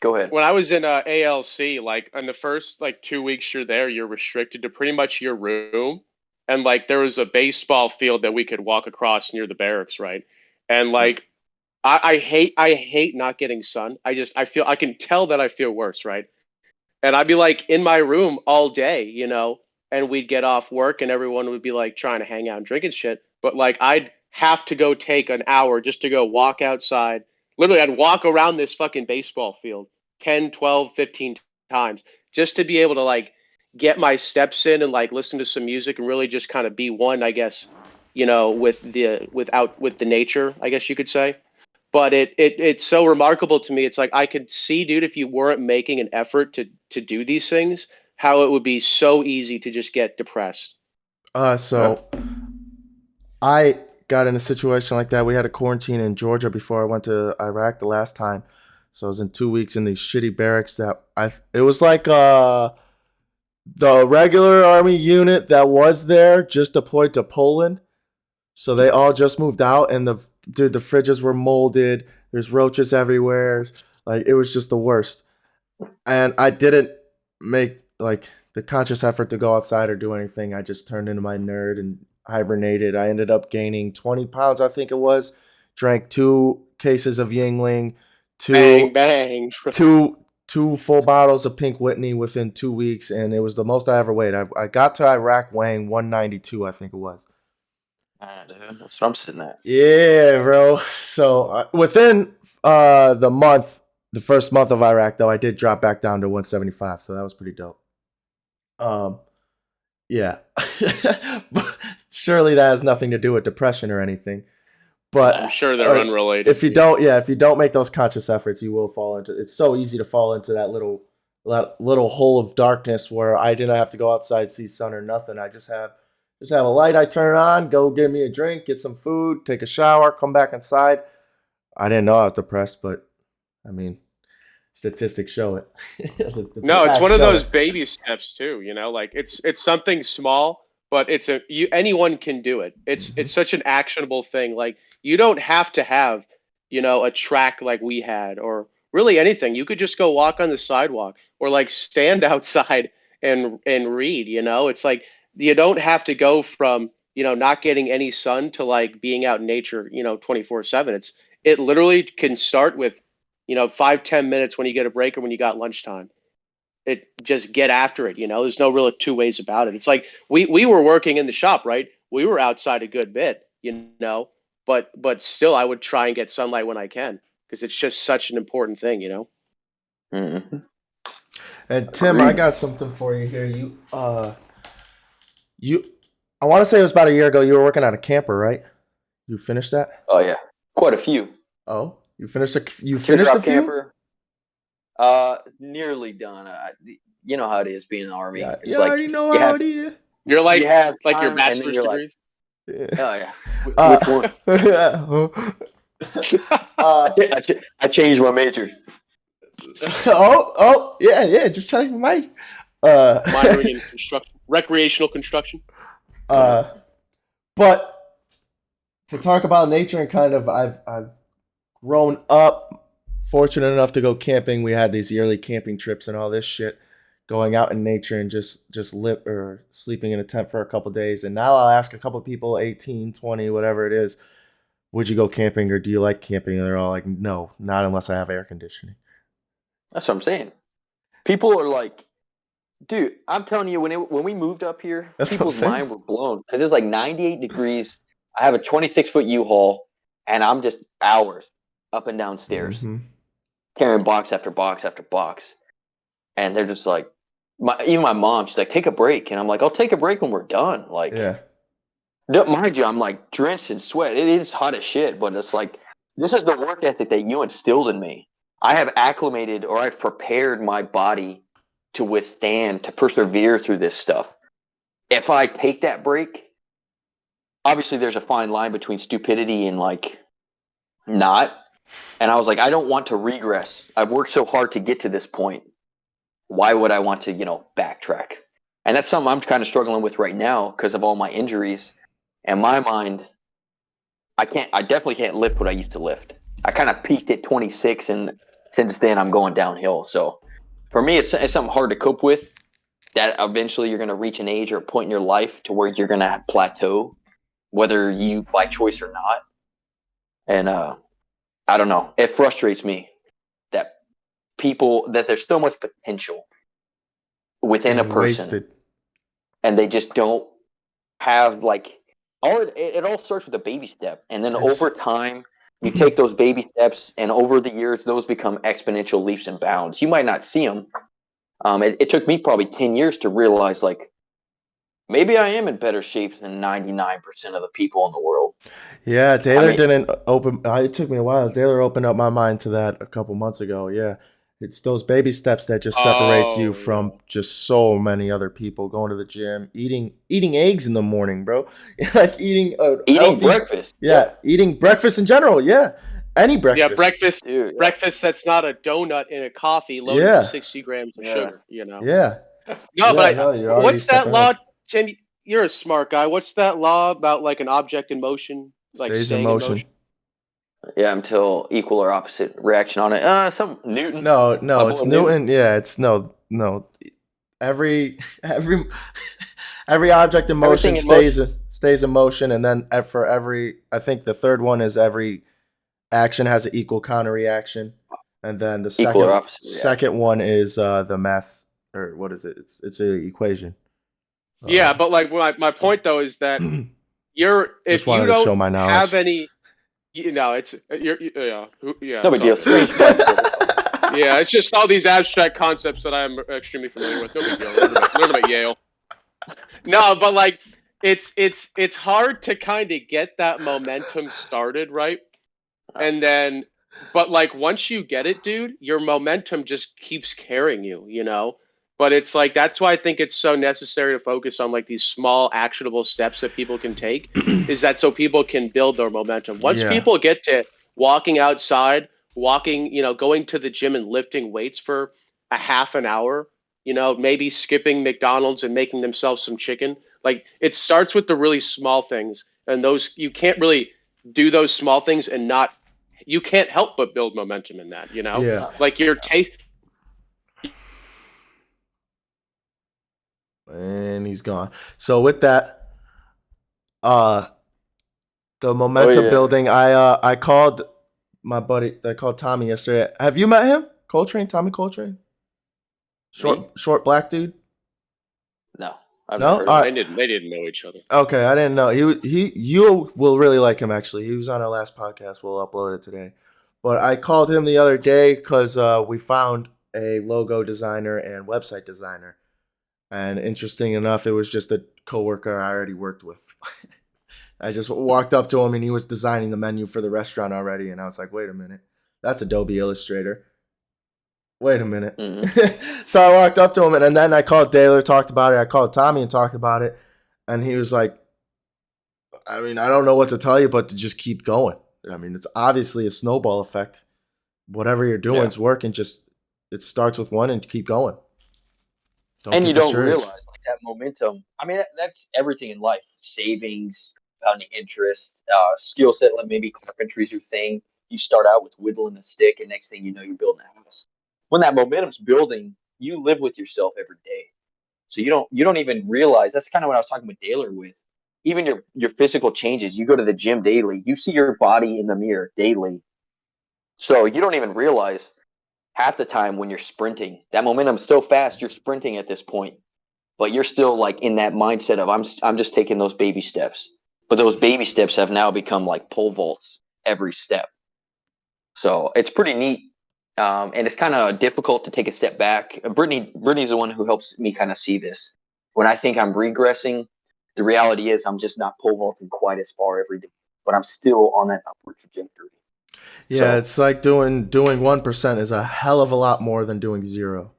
go ahead. when I was in ALC, like in the first like 2 weeks you're there, you're restricted to pretty much your room, and like there was a baseball field that we could walk across near the barracks, right? And like I hate not getting sun. I feel I can tell that I feel worse, right? And I'd be like in my room all day, and we'd get off work and everyone would be like trying to hang out and drinking shit. But like I'd have to go take an hour just to go walk outside. Literally, I'd walk around this fucking baseball field 10, 12, 15 times just to be able to like get my steps in and like listen to some music and really just kind of be one, I guess, with the nature, I guess you could say. But it's so remarkable to me. It's like I could see, dude, if you weren't making an effort to do these things, how it would be so easy to just get depressed. So I got in a situation like that. We had a quarantine in Georgia before I went to Iraq the last time. So I was in 2 weeks in these shitty barracks it was like the regular army unit that was there just deployed to Poland. So they all just moved out, and the fridges were molded. There's roaches everywhere. Like, it was just the worst. And I didn't make like the conscious effort to go outside or do anything. I just turned into my nerd and hibernated. I ended up gaining 20 pounds, I think it was. Drank 2 cases of Yingling, Bang two bang. two two full bottles of Pink Whitney within 2 weeks, and it was the most I ever weighed. I got to Iraq weighing 192, I think it was. Ah, dude, that's what I'm sitting at. Yeah, bro. So within the first month of Iraq, though, I did drop back down to 175. So that was pretty dope. Yeah. But surely that has nothing to do with depression or anything. But I'm sure they're unrelated. if you don't make those conscious efforts, you will fall into. It's so easy to fall into that little hole of darkness where I didn't have to go outside, see sun or nothing. I just have a light I turn on, go get me a drink, get some food, take a shower, come back inside. I didn't know I was depressed, but I mean, statistics show it. No, it's one of those baby steps too, like it's something small, but anyone can do it. It's such an actionable thing. Like you don't have to have, a track like we had or really anything. You could just go walk on the sidewalk or like stand outside and read, It's like you don't have to go from, not getting any sun to like being out in nature, 24/7. It literally can start with 5-10 minutes when you get a break or when you got lunchtime. It just get after it. There's no real two ways about it. It's like we were working in the shop, right? We were outside a good bit, but still I would try and get sunlight when I can because it's just such an important thing. Mm-hmm. And Tim, I got something for you here. I want to say it was about a year ago. You were working on a camper, right? You finished that? Oh yeah, quite a few. Oh, you finished a few? Camper. Nearly done. You know how it is being in the army. Yeah, It's I like already know how it is. You're like you have like your time, and then bachelor's you're degrees. Like, oh yeah. Which one? I changed my major. Yeah. Just changing my mind. Minoring in recreational construction. But to talk about nature and kind of, I've grown up, fortunate enough to go camping. We had these yearly camping trips and all this shit, going out in nature and just live or sleeping in a tent for a couple of days. And now I'll ask a couple of people, 18, 20, whatever it is, would you go camping or do you like camping? And they're all like, no, not unless I have air conditioning. That's what I'm saying. People are like, dude, I'm telling you, when we moved up here, people's minds were blown. Because it was like 98 degrees. I have a 26-foot U-Haul, and I'm just hours up and down stairs, carrying box after box after box. And they're just like, even my mom, she's like, take a break. And I'm like, I'll take a break when we're done. Like, yeah. Mind you, I'm like drenched in sweat. It is hot as shit, but it's like, this is the work ethic that you instilled in me. I have acclimated or I've prepared my body to withstand, to persevere through this stuff. If I take that break, obviously there's a fine line between stupidity and like not. And I was like, I don't want to regress. I've worked so hard to get to this point. why would I want to, backtrack? And that's something I'm kind of struggling with right now because of all my injuries. In my mind, I definitely can't lift what I used to lift. I kind of peaked at 26, and since then I'm going downhill. So for me, it's something hard to cope with. That eventually you're going to reach an age or a point in your life to where you're going to plateau, whether you by choice or not. And I don't know. It frustrates me that that there's so much potential within a Being person, wasted. and they just don't have like it all starts with a baby step, and then It's over time you take those baby steps, and over the years those become exponential leaps and bounds. You might not see them. It took me probably 10 years to realize like maybe I am in better shape than 99% of the people in the world. Yeah, I Taylor mean, didn't open. It took me a while. Taylor opened up my mind to that a couple months ago. Yeah, it's those baby steps that just separates you Oh yeah. from just so many other people. Going to the gym, eating eggs in the morning, bro. Like eating a eating healthy. breakfast, yeah, Yeah, eating breakfast in general. Yeah, any Yeah, breakfast. breakfast dude, yeah, breakfast that's not a donut in a coffee loaded with Yeah, 60 grams of yeah. sugar, yeah, No, yeah. but No, you're already a what's step that law? ahead. Tim, you're a smart guy. What's that law about like an object in motion, like Stays in staying in motion. motion? Yeah, until equal or opposite reaction on it. Some Newton, No, my no, it's boy Newton. Newton. Yeah, it's no. Every every every object in motion Everything in motion, stays in motion, and then for every, I think the third one is every action has an equal counter reaction, and then the equal or second opposite reaction. second one is the mass, or what is it? It's an equation. Yeah, Um, but like my so point though is that just if you wanted to don't show my have knowledge. any, it's yeah, yeah, No it's big all deal. good. Strange minds still. It's all good. Yeah, it's just all these abstract concepts that I'm extremely familiar with. No big deal. Learn them at Yale. No, but like it's hard to kind of get that momentum started, right? And then but like once you get it, dude, your momentum just keeps carrying you. But it's like that's why I think it's so necessary to focus on like these small actionable steps that people can take, is that so people can build their momentum. Once Yeah, people get to walking outside, going to the gym and lifting weights for a half an hour, maybe skipping McDonald's and making themselves some chicken. Like it starts with the really small things, and those you can't really do those small things and not you can't help but build momentum in that. yeah, Like your taste. and he's gone. So with that, uh, the Oh momentum yeah, building. I called my buddy. I called Tommy yesterday. Have you met him? Coltrane, Tommy Coltrane, me? short black dude. No, I've never No, heard of all him. right. They didn't know each other. Okay, I didn't know. You will really like him. Actually, he was on our last podcast. We'll upload it today. But I called him the other day because we found a logo designer and website designer. And interesting enough, it was just a coworker I already worked with. I just walked up to him and he was designing the menu for the restaurant already. And I was like, wait a minute, that's Adobe Illustrator. Wait a minute. Hmm. So I walked up to him and then I called Taylor, talked about it. I called Tommy and talked about it. And he was like, I mean, I don't know what to tell you, but to just keep going. I mean, it's obviously a snowball effect. Whatever you're doing Yeah, is working. Just it starts with one and keep going. Don't and you get don't discouraged. realize like that momentum. I mean, that's everything in life: savings, compounding interest, skill set. Like maybe carpentry's your thing. You start out with whittling a stick, and next thing you know, you're building a house. When that momentum's building, you live with yourself every day. So you don't even realize. That's kind of what I was talking with Taylor with. Even your physical changes. You go to the gym daily. You see your body in the mirror daily. So you don't even realize half the time when you're sprinting. That momentum's so fast. You're sprinting at this point, but you're still like in that mindset of I'm just taking those baby steps. But those baby steps have now become like pole vaults every step. So it's pretty neat. And it's kind of difficult to take a step back. Brittany's the one who helps me kind of see this. When I think I'm regressing, the reality is I'm just not pole vaulting quite as far every day, but I'm still on that upward trajectory. Yeah, So it's like doing 1% is a hell of a lot more than doing zero.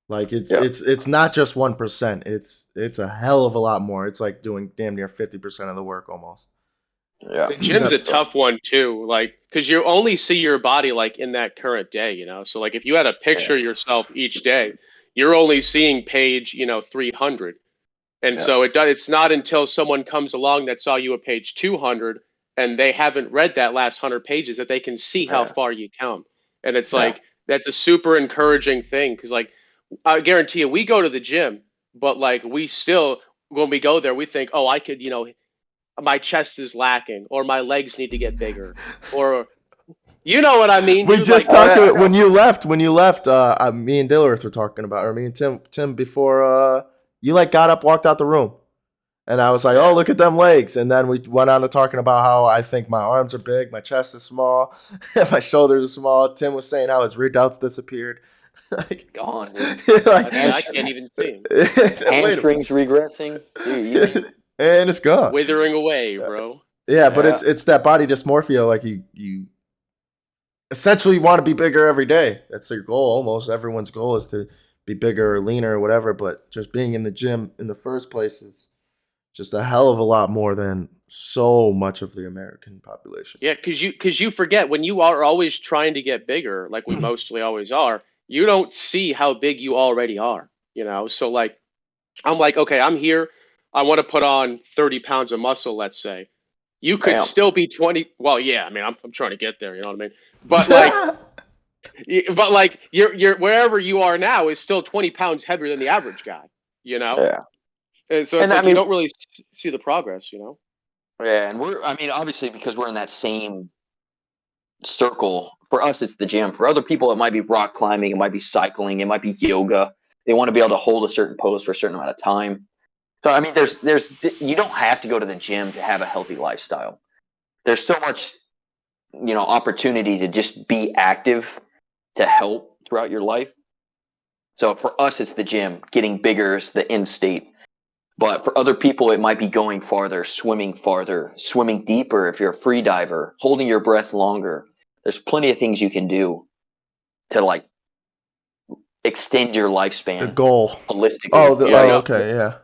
Like it's yeah, it's it's not just 1%. It's a hell of a lot more. It's like doing damn near 50% of the work almost. yeah. The gym's a That So tough one too, like because you only see your body like in that current day. So like if you had a yeah, picture of yourself each day, you're only seeing page 300. And Yeah. so it's not until someone comes along that saw you at page 200 and they haven't read that last 100 pages that they can see how Yeah. far you come. And it's Yeah. like that's a super encouraging thing because, like, I guarantee you, we go to the gym, but like we still, when we go there, we think, oh, I could, my chest is lacking, or my legs need to get bigger, or you know what I mean, We dude? just Like, Oh talked yeah, to I it when know. you left. When you left, me and Dilworth were talking about, or me and Tim before you like got up, walked out the room, and I was like, "Oh, Yeah. look at them legs." And then we went on to talking about how I think my arms are big, my chest is small, my shoulders are small. Tim was saying how his rear delts disappeared. like, Gone, dude. I like, said Ham- I can't even see him wait a minute, hamstrings regressing, dude. You name it. and it's gone. withering away, bro. Yeah, but Yeah. it's that body dysmorphia. Like you essentially want to be bigger every day. That's your goal. Almost everyone's goal is to be bigger or leaner or whatever. But just being in the gym in the first place is just a hell of a lot more than so much of the American population. Yeah, because you forget when you are always trying to get bigger, like we mostly always are. You don't see how big you already are. So like I'm like, okay, I'm here. I want to put on 30 pounds of muscle, let's say. You could Bam. still be 20. Well, yeah, I mean, I'm trying to get there, you know what I mean? But like, you're wherever you are now is still 20 pounds heavier than the average guy, you know? Yeah. And so it's And I like you mean, don't really see the progress. yeah, and I mean, obviously, because we're in that same circle. For us, it's the gym. For other people, it might be rock climbing, it might be cycling, it might be yoga. They want to be able to hold a certain pose for a certain amount of time. So, I mean, you don't have to go to the gym to have a healthy lifestyle. There's so much, opportunity to just be active to help throughout your life. So for us, it's the gym. Getting bigger is the end state. But for other people, it might be going farther, swimming deeper if you're a free diver, holding your breath longer. There's plenty of things you can do to like extend your The lifespan goal. holistically. Oh, Yeah, Right. no, okay, yeah.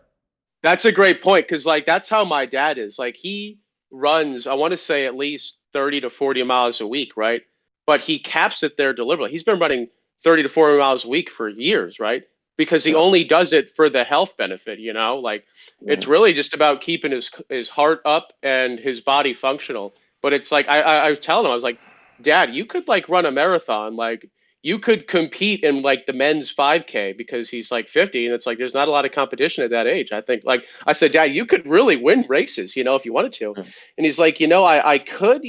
that's a great point because like that's how my dad is. Like he runs, I want to say at least 30 to 40 miles a week, right? But he caps it there deliberately. He's been running 30 to 40 miles a week for years, right? Because he Yeah. only does it for the health benefit. Like it's Mhm. really just about keeping his heart up and his body functional. But it's like I was telling him, I was like, Dad, you could like run a marathon, like you could compete in like the men's 5K because he's like 50 and it's like there's not a lot of competition at that age. I think like I said, Dad, you could really win races, if you wanted to. Mhm. And he's like, I could,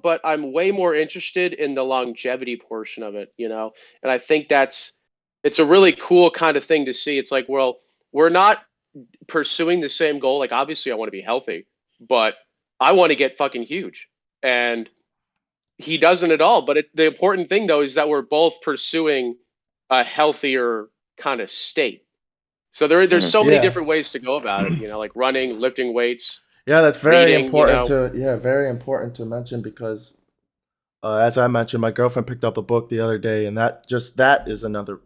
but I'm way more interested in the longevity portion of it. And I think it's a really cool kind of thing to see. It's like, well, we're not pursuing the same goal. Like obviously I want to be healthy, but I want to get fucking huge. And he doesn't at all. But the important thing though is that we're both pursuing a healthier kind of state. So there's Mhm. so many Yeah. different ways to go about it. Like running, lifting weights, Yeah, that's very reading. important to very important to mention because as I mentioned, my girlfriend picked up a book the other day, and that is another.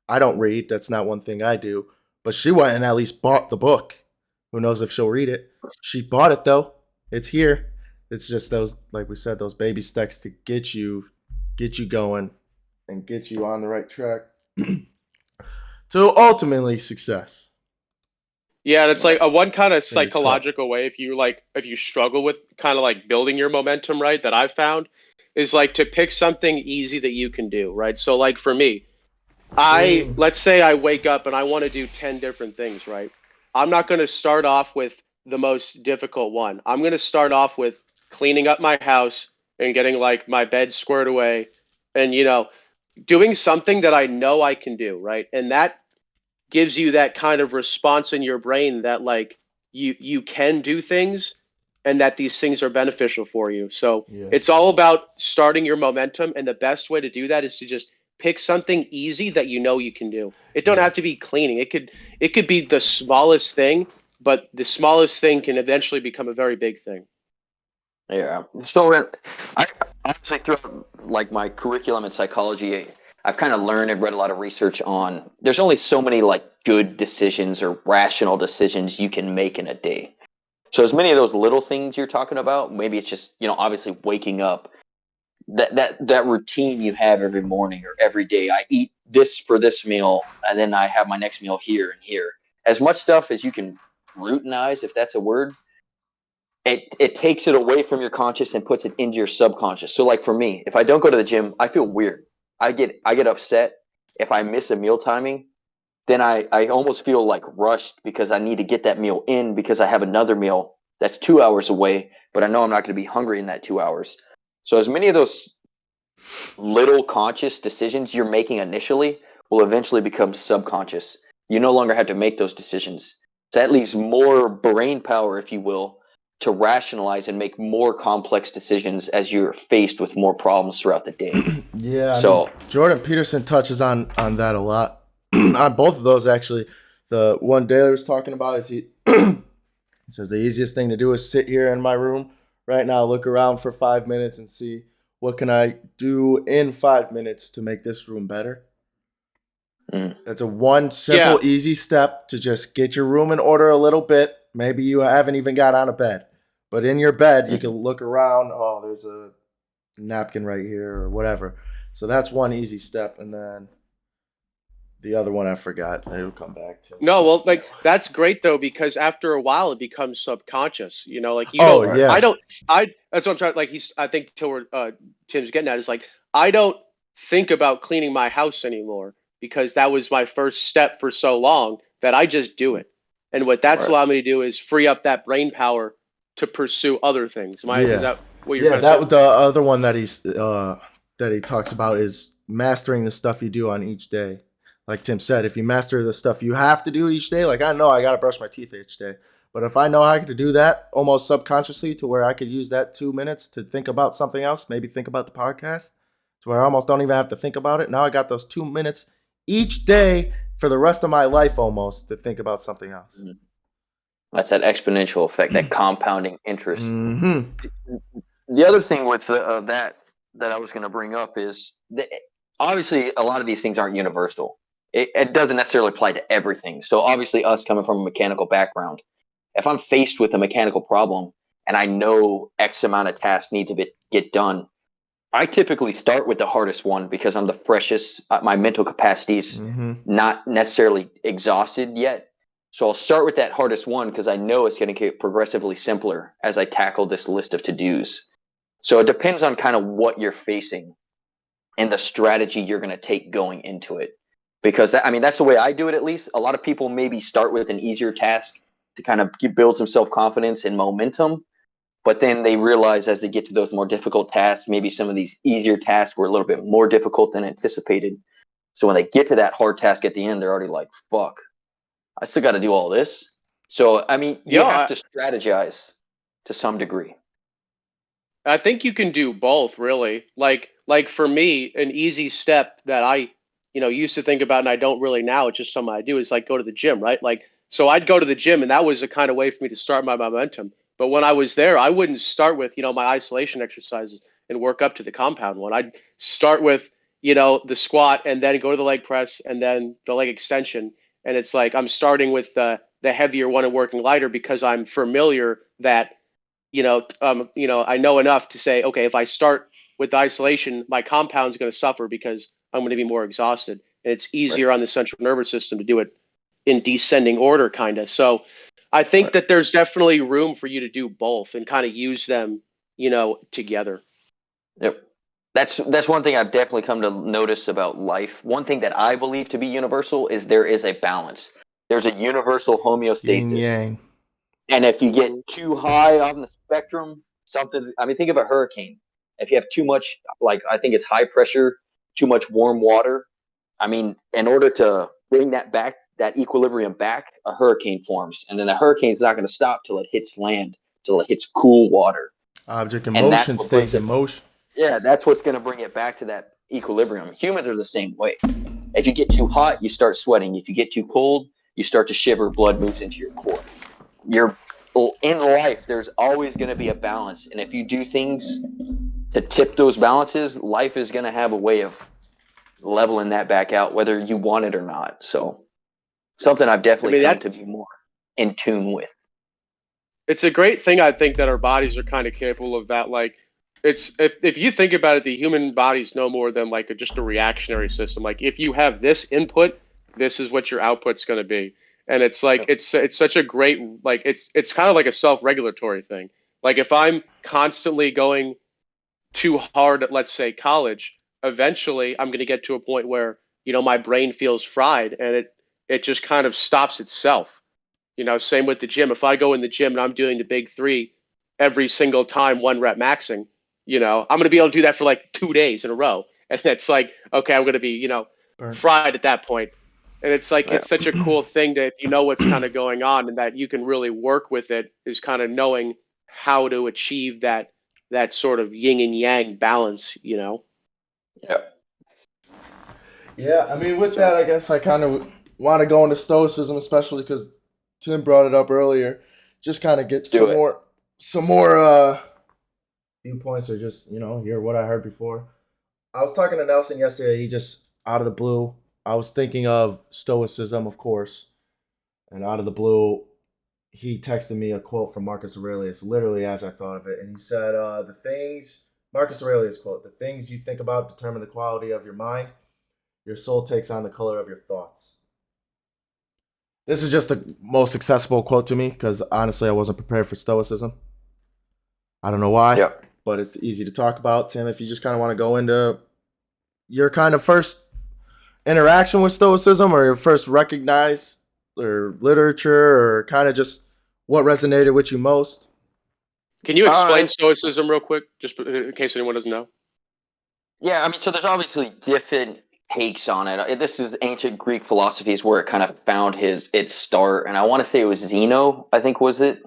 I don't read. That's not one thing I do. But she went and at least bought the book. Who knows if she'll read it? She bought it though. It's here. It's just those, like we said, those baby steps to get you going, and get you on the right track to ultimately success. Yeah, and it's Yeah. like a one kind of Fingers crossed. psychological way if you struggle with kind of like building your momentum, right, that I've found is like to pick something easy that you can do, right? So like for me, let's say I wake up and I want to do 10 different things, right? I'm not going to start off with the most difficult one. I'm going to start off with cleaning up my house and getting like my bed squared away and doing something that I know I can do, right? And that gives you that kind of response in your brain that like you can do things and that these things are beneficial for you. So Yeah. it's all about starting your momentum, and the best way to do that is to just pick something easy that you know you can do. It don't Yeah. have to be cleaning. It could be the smallest thing, but the smallest thing can eventually become a very big thing. Yeah. So I honestly, throughout like my curriculum in psychology, I've kind of learned and read a lot of research on. There's only so many like good decisions or rational decisions you can make in a day. So as many of those little things you're talking about, maybe it's just obviously waking up, that routine you have every morning or every day. I eat this for this meal, and then I have my next meal here and here. As much stuff as you can routinize, if that's a word, it takes it away from your conscious and puts it into your subconscious. So like for me, if I don't go to the gym, I feel weird. I get upset if I miss a meal timing. Then I almost feel like rushed because I need to get that meal in because I have another meal that's 2 hours away, but I know I'm not going to be hungry in that 2 hours. So as many of those little conscious decisions you're making initially will eventually become subconscious. You no longer have to make those decisions. So that leaves more brain power, if you will, to rationalize and make more complex decisions as you're faced with more problems throughout the day. Yeah, I mean, So, Jordan Peterson touches on that a lot. On both of those, actually. The one Daly was talking about is he says the easiest thing to do is sit here in my room right now, look around for 5 minutes and see what can I do in 5 minutes to make this room better. mm, That's a one Yeah. simple, easy step to just get your room in order a little bit. Maybe you haven't even got out of bed, but in your bed, you can mhm. look around. Oh, there's a napkin right here or whatever. So that's one easy step. And then the other one I forgot. It'll come back to me. No, well, like that's great though, because after a while it becomes subconscious. Like you Oh, don't, Right. I yeah. don't, I. That's what I'm trying. Like I think toward Tim's getting at is like I don't think about cleaning my house anymore because that was my first step for so long that I just do it. And what that's Right. allowed me to do is free up that brain power to pursue other things. Is Yeah. that what you're Yeah. trying to That say? was the other one that that he talks about is mastering the stuff you do on each day. Like Tim said, if you master the stuff you have to do each day, like I know I got to brush my teeth each day. But if I know I could do that almost subconsciously to where I could use that 2 minutes to think about something else, maybe think about the podcast, to where I almost don't even have to think about it. Now I got those 2 minutes each day for the rest of my life almost to think about something else. Mhm. That's that exponential effect, that compounding interest. Mm-hmm. The other thing with that I was going to bring up is that obviously a lot of these things aren't universal. It doesn't necessarily apply to everything. So obviously, us coming from a mechanical background, if I'm faced with a mechanical problem and I know X amount of tasks need to get done, I typically start with the hardest one because I'm the freshest. My mental capacity's Mm-hmm. not necessarily exhausted yet. So I'll start with that hardest one because I know it's going to get progressively simpler as I tackle this list of to dos. So it depends on kind of what you're facing and the strategy you're going to take going into it. Because I mean, that's the way I do it at least. A lot of people maybe start with an easier task to kind of build some self confidence and momentum. But then they realize as they get to those more difficult tasks, maybe some of these easier tasks were a little bit more difficult than anticipated. So when they get to that hard task at the end, they're already like, fuck, I still got to do all this. So, I mean, you have Yeah, to strategize to some degree. I think you can do both, really. Like for me, an easy step that I, used to think about and I don't really now, it's just something I do is like go to the gym, right? Like so I'd go to the gym and that was a kind of way for me to start my momentum. But when I was there, I wouldn't start with, my isolation exercises and work up to the compound one. I'd start with, the squat and then go to the leg press and then the leg extension. And it's like I'm starting with the heavier one and working lighter because I'm familiar that I know enough to say, okay, if I start with the isolation, my compound's going to suffer because I'm going to be more exhausted, and it's Right. easier on the central nervous system to do it in descending order, kind of. So, I think Right. that there's definitely room for you to do both and kind of use them, together. Yep. That's one thing I've definitely come to notice about life. One thing that I believe to be universal is there is a balance. There's a universal Yin homeostasis. yang. And if you get Mm-hmm. too high on the spectrum, something, I mean, think of a hurricane. If you have too much, like, I think it's high pressure, too much warm water, I mean, in order to bring that back, that equilibrium back, a hurricane forms. And then the hurricane's not going to stop till it hits land, till it hits cool water. Object in And that's motion what stays brings in it, motion. yeah, that's what's going to bring it back to that equilibrium. Humans are the same way. If you get too hot, you start sweating. If you get too cold, you start to shiver, blood moves into your core. You're in life, there's always going to be a balance. And if you do things to tip those balances, life is going to have a way of leveling that back out, whether you want it or not. So, something I've I definitely mean, come to that's be more in tune with. it's a great thing I think that our bodies are kind of capable of that. Like it's if you think about it, the human body's no more than like just a reactionary system. Like if you have this input, this is what your output's going to be. And it's like it's such a great like it's kind of like a self-regulatory thing. Like if I'm constantly going too hard at, let's say, college, eventually I'm going to get to a point where, my brain feels fried and it just kind of stops itself. Same with the gym. If I go in the gym and I'm doing the big three every single time, one rep maxing, I'm going to be able to do that for like 2 days in a row. And it's like, okay, I'm going to be, Burnt. fried at that point. And it's like, Yeah. it's such a cool thing that you know what's kind of going on and that you can really work with it is kind of knowing how to achieve that sort of yin and yang balance. Yeah. Yeah, I mean, with that, So I guess I kind of want to go into Stoicism, especially because Tim brought it up earlier. Just kind of get let's do it. some more viewpoints, or just hear what I heard before. I was talking to Nelson yesterday. He just out of the blue. I was thinking of Stoicism, of course, and out of the blue, he texted me a quote from Marcus Aurelius, literally as I thought of it, and he said, "The things." Marcus Aurelius quote: "The things you think about determine the quality of your mind. Your soul takes on the color of your thoughts." This is just the most accessible quote to me because honestly, I wasn't prepared for Stoicism. I don't know why, Yeah. but it's easy to talk about. Tim, if you just kind of want to go into your kind of first interaction with Stoicism or your first recognized or literature or kind of just what resonated with you most. Can you explain Uh, stoicism real quick, just in case anyone doesn't know? yeah. I mean, so there's obviously different takes on it. This is ancient Greek philosophy is where it kind of found its start, and I want to say it was Zeno. I think was it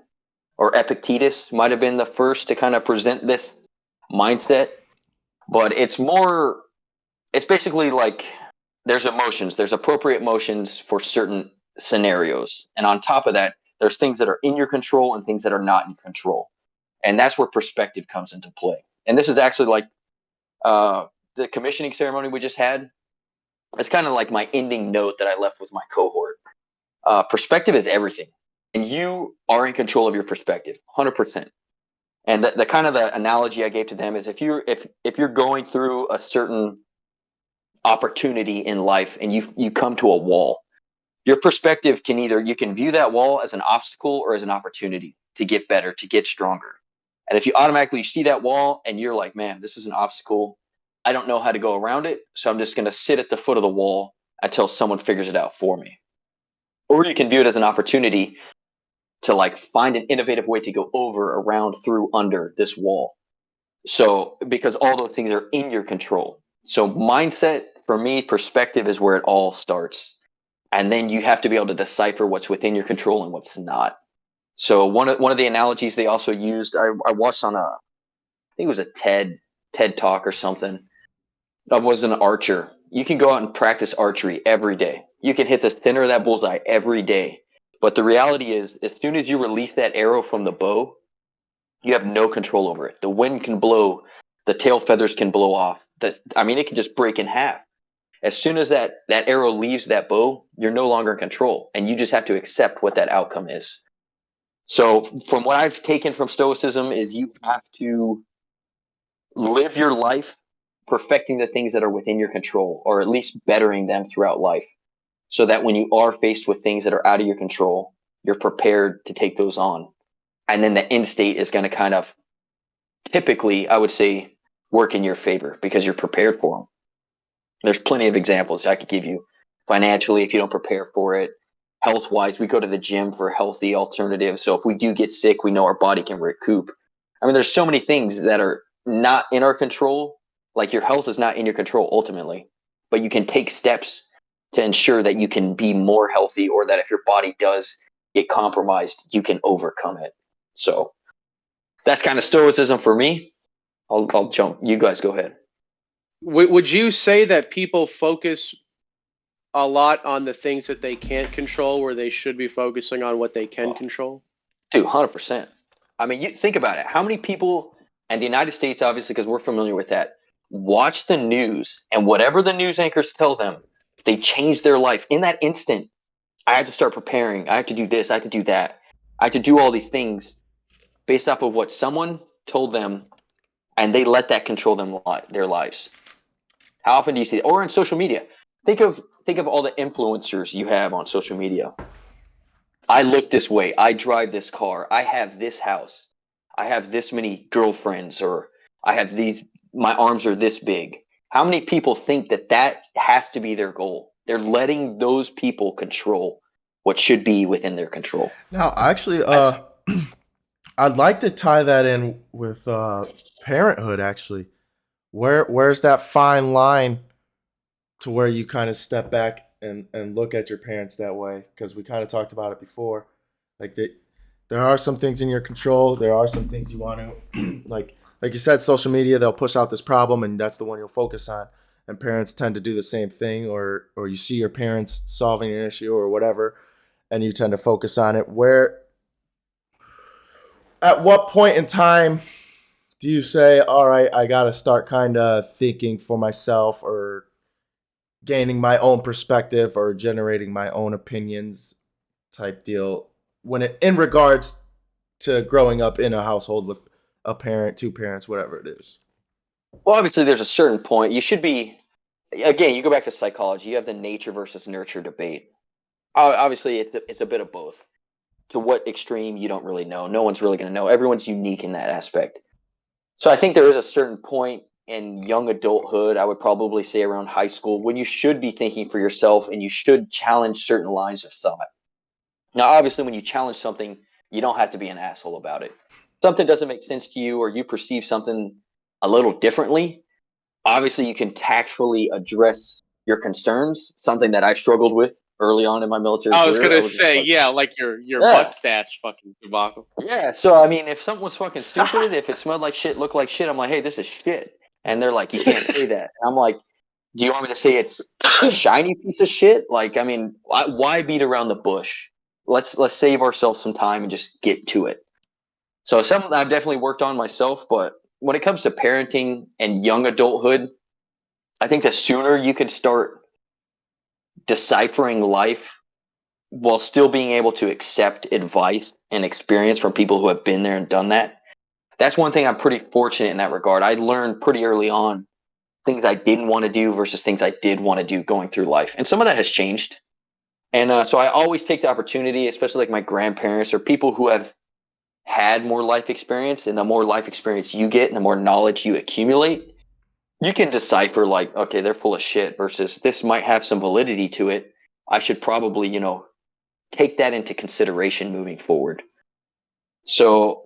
or Epictetus might have been the first to kind of present this mindset. But it's basically like there's emotions, there's appropriate emotions for certain scenarios. And on top of that, there's things that are in your control and things that are not in control. And that's where perspective comes into play. And this is actually like the commissioning ceremony we just had. It's kind of like my ending note that I left with my cohort. Perspective is everything. And you are in control of your perspective, 100%. And the kind of the analogy I gave to them is if you're going through a certain opportunity in life and you come to a wall, your perspective can either you can view that wall as an obstacle or as an opportunity to get better, to get stronger. And if you automatically see that wall and you're like, man, this is an obstacle, I don't know how to go around it, so I'm just going to sit at the foot of the wall until someone figures it out for me. Or you can view it as an opportunity to like find an innovative way to go over, around, through, under this wall. So because all those things are in your control. So mindset for me, perspective is where it all starts. And then you have to be able to decipher what's within your control and what's not. So one of the analogies they also used, I watched on I think it was a TED talk or something. I was an archer. You can go out and practice archery every day. You can hit the center of that bullseye every day. But the reality is, as soon as you release that arrow from the bow, you have no control over it. The wind can blow, the tail feathers can blow off. I mean, it can just break in half. As soon as that arrow leaves that bow, you're no longer in control, and you just have to accept what that outcome is. So, from what I've taken from Stoicism, is you have to live your life perfecting the things that are within your control, or at least bettering them throughout life, so that when you are faced with things that are out of your control, you're prepared to take those on. And then the end state is going to kind of typically, I would say, work in your favor because you're prepared for them. There's plenty of examples I could give you. Financially, if you don't prepare for it, health wise, we go to the gym for healthy alternatives. So if we do get sick, we know our body can recoup. I mean, there's so many things that are not in our control. Like your health is not in your control ultimately, but you can take steps to ensure that you can be more healthy, or that if your body does get compromised, you can overcome it. So that's kind of stoicism for me. I'll jump. You guys go ahead. Would you say that people focus a lot on the things that they can't control where they should be focusing on what they can Oh, control? dude, 100%. I mean, you think about it. How many people, and the United States, obviously, because we're familiar with that, watch the news, and whatever the news anchors tell them, they change their life in that instant. I have to start preparing. I have to do this. I have to do that. I have to do all these things based off of what someone told them and they let that control their lives. How often do you see that? Or in social media? Think of all the influencers you have on social media. I look this way. I drive this car. I have this house. I have this many girlfriends, or I have these. My arms are this big. How many people think that has to be their goal? They're letting those people control what should be within their control. Now, actually, That's I'd like to tie that in with parenthood. Actually, where's that fine line to where you kind of step back and look at your parents that way? Because we kind of talked about it before. Like there are some things in your control. There are some things you want to like you said, social media, they'll push out this problem and that's the one you'll focus on. And parents tend to do the same thing, or you see your parents solving an issue or whatever, and you tend to focus on it. Where at what point in time do you say, all right, I got to start kind of thinking for myself, or gaining my own perspective, or generating my own opinions type deal, when it in regards to growing up in a household with a parent, two parents, whatever it is? Well, obviously, there's a certain point. You should be, again, you go back to psychology, you have the nature versus nurture debate. Obviously, it's a bit of both. To what extreme, you don't really know. No one's really going to know. Everyone's unique in that aspect. So I think there is a certain point in young adulthood, I would probably say around high school, when you should be thinking for yourself and you should challenge certain lines of thought. Now, obviously, when you challenge something, you don't have to be an asshole about it. Something doesn't make sense to you, or you perceive something a little differently. Obviously, you can tactfully address your concerns, something that I struggled with early on in my military I was career. I gonna was just say, like, yeah, like your yeah, mustache fucking debacle. yeah. So, I mean, if something was fucking stupid, if it smelled like shit, looked like shit, I'm like, hey, this is shit. And they're like, you can't say that. And I'm like, do you want me to say it's a shiny piece of shit? Like, I mean, why beat around the bush? Let's save ourselves some time and just get to it. So something I've definitely worked on myself, but when it comes to parenting and young adulthood, I think the sooner you can start deciphering life while still being able to accept advice and experience from people who have been there and done that. That's one thing I'm pretty fortunate in that regard. I learned pretty early on things I didn't want to do versus things I did want to do going through life. And some of that has changed. And so I always take the opportunity, especially like my grandparents or people who have had more life experience. And the more life experience you get and the more knowledge you accumulate, you can decipher like, okay, they're full of shit versus this might have some validity to it. I should probably, take that into consideration moving forward. So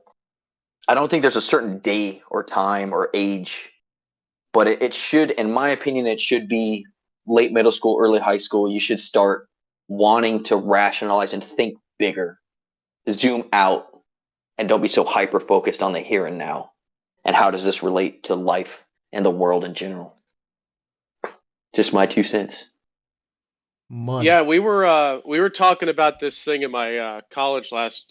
I don't think there's a certain day or time or age, but it should, in my opinion, it should be late middle school, early high school. You should start wanting to rationalize and think bigger, zoom out, and don't be so hyper focused on the here and now. And how does this relate to life and the world in general? Just my 2 cents. Money. Yeah, we were talking about this thing in my college last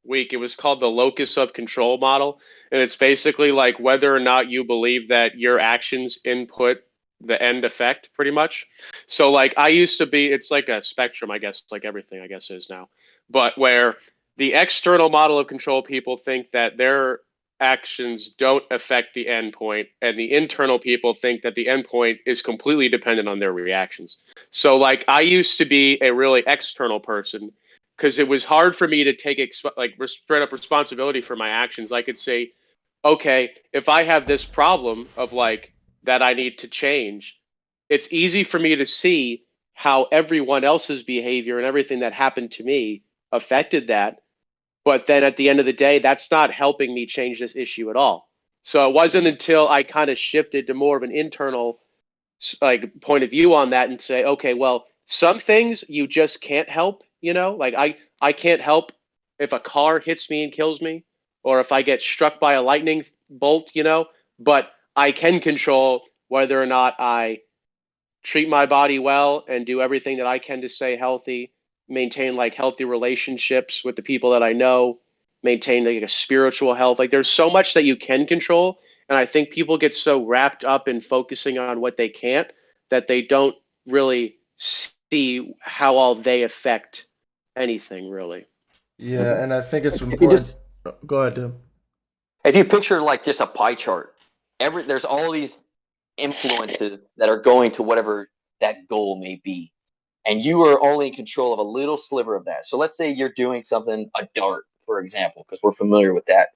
week. It was called the locus of control model, and it's basically like whether or not you believe that your actions input the end effect, pretty much. So, like, I used to be, it's like a spectrum, I guess, like everything, I guess, is now, but where the external model of control people think that their actions don't affect the end point, and the internal people think that the end point is completely dependent on their reactions. So, like, I used to be a really external person because it was hard for me to take straight up responsibility for my actions. I could say, okay, if I have this problem of like that I need to change, it's easy for me to see how everyone else's behavior and everything that happened to me affected that. But then at the end of the day, that's not helping me change this issue at all. So it wasn't until I kind of shifted to more of an internal like point of view on that and say, okay, well, some things you just can't help, like I can't help if a car hits me and kills me, or if I get struck by a lightning bolt, but I can control whether or not I treat my body well and do everything that I can to stay healthy, maintain like healthy relationships with the people that I know, maintain like a spiritual health. Like there's so much that you can control. And I think people get so wrapped up in focusing on what they can't that they don't really see how all they affect anything really. Yeah, and I think it's If you important. just Go ahead, Tim. if you picture like just a pie chart, there's all these influences that are going to whatever that goal may be. And you are only in control of a little sliver of that. So let's say you're doing something, a dart, for example, because we're familiar with that.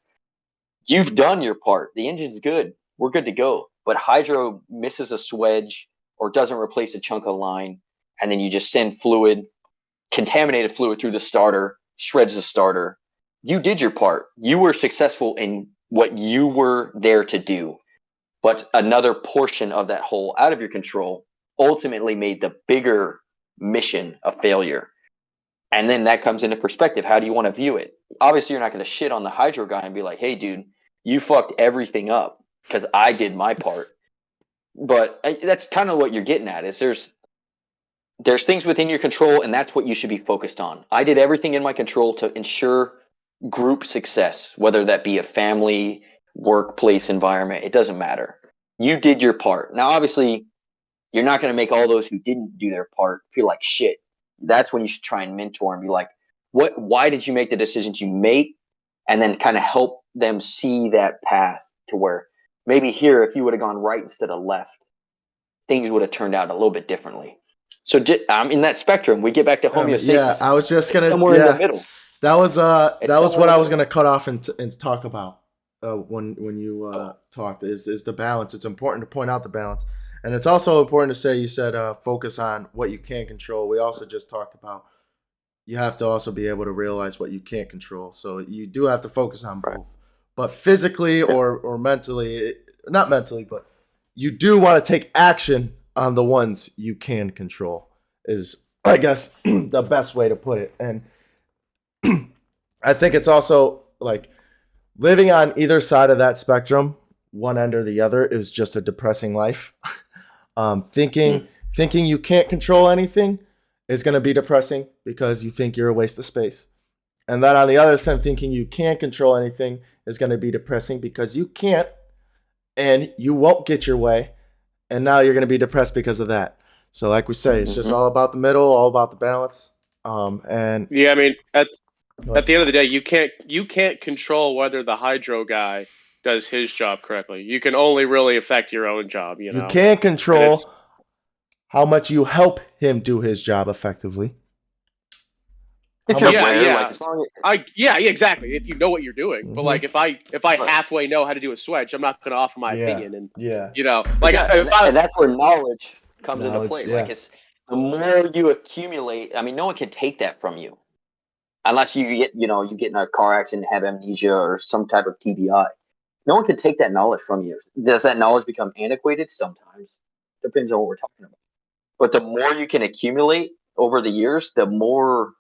You've done your part. The engine's good. We're good to go. But hydro misses a swedge or doesn't replace a chunk of line, and then you just send fluid, contaminated fluid through the starter, shreds the starter. You did your part. You were successful in what you were there to do. But another portion of that hole out of your control ultimately made the bigger mission a failure. And then that comes into perspective. How do you want to view it? Obviously, you're not going to shit on the hydro guy and be like, hey, dude, you fucked everything up because I did my part. But that's kind of what you're getting at is there's things within your control, and that's what you should be focused on. I did everything in my control to ensure group success, whether that be a family, workplace environment. It doesn't matter. You did your part. Now, obviously, you're not going to make all those who didn't do their part feel like shit. That's when you should try and mentor and be like, why did you make the decisions you make? And then kind of help them see that path to where maybe here, if you would have gone right instead of left, things would have turned out a little bit differently. So in that spectrum, we get back to homeostasis. I was just gonna. Somewhere in the middle. That was what I was middle. gonna cut off and talk about when you talked is the balance. It's important to point out the balance, and it's also important to say you said focus on what you can control. We also just talked about you have to also be able to realize what you can't control. So you do have to focus on both, but physically or mentally, not mentally, but you do want to take action on the ones you can control. Is I guess the best way to put it, and I think it's also like living on either side of that spectrum, one end or the other, is just a depressing life. Thinking you can't control anything is going to be depressing because you think you're a waste of space. And then on the other thing, thinking you can't control anything is going to be depressing because you can't and you won't get your way. And now you're going to be depressed because of that. So like we say, it's just all about the middle, all about the balance. And yeah, I mean, at the end of the day, you can't control whether the hydro guy does his job correctly. You can only really affect your own job. You you know, can control how much you help him do his job effectively. If you're yeah, aware, yeah. like as long as yeah, exactly. If you know what you're doing, but like if I halfway know how to do a swedge, I'm not going to offer my opinion. And you know, like and that's where knowledge comes into play. Yeah. Like it's the more you accumulate. I mean, no one can take that from you unless you get you get in a car accident, have amnesia or some type of TBI. No one can take that knowledge from you. Does that knowledge become antiquated? Sometimes. Depends on what we're talking about. But the more you can accumulate over the years, the more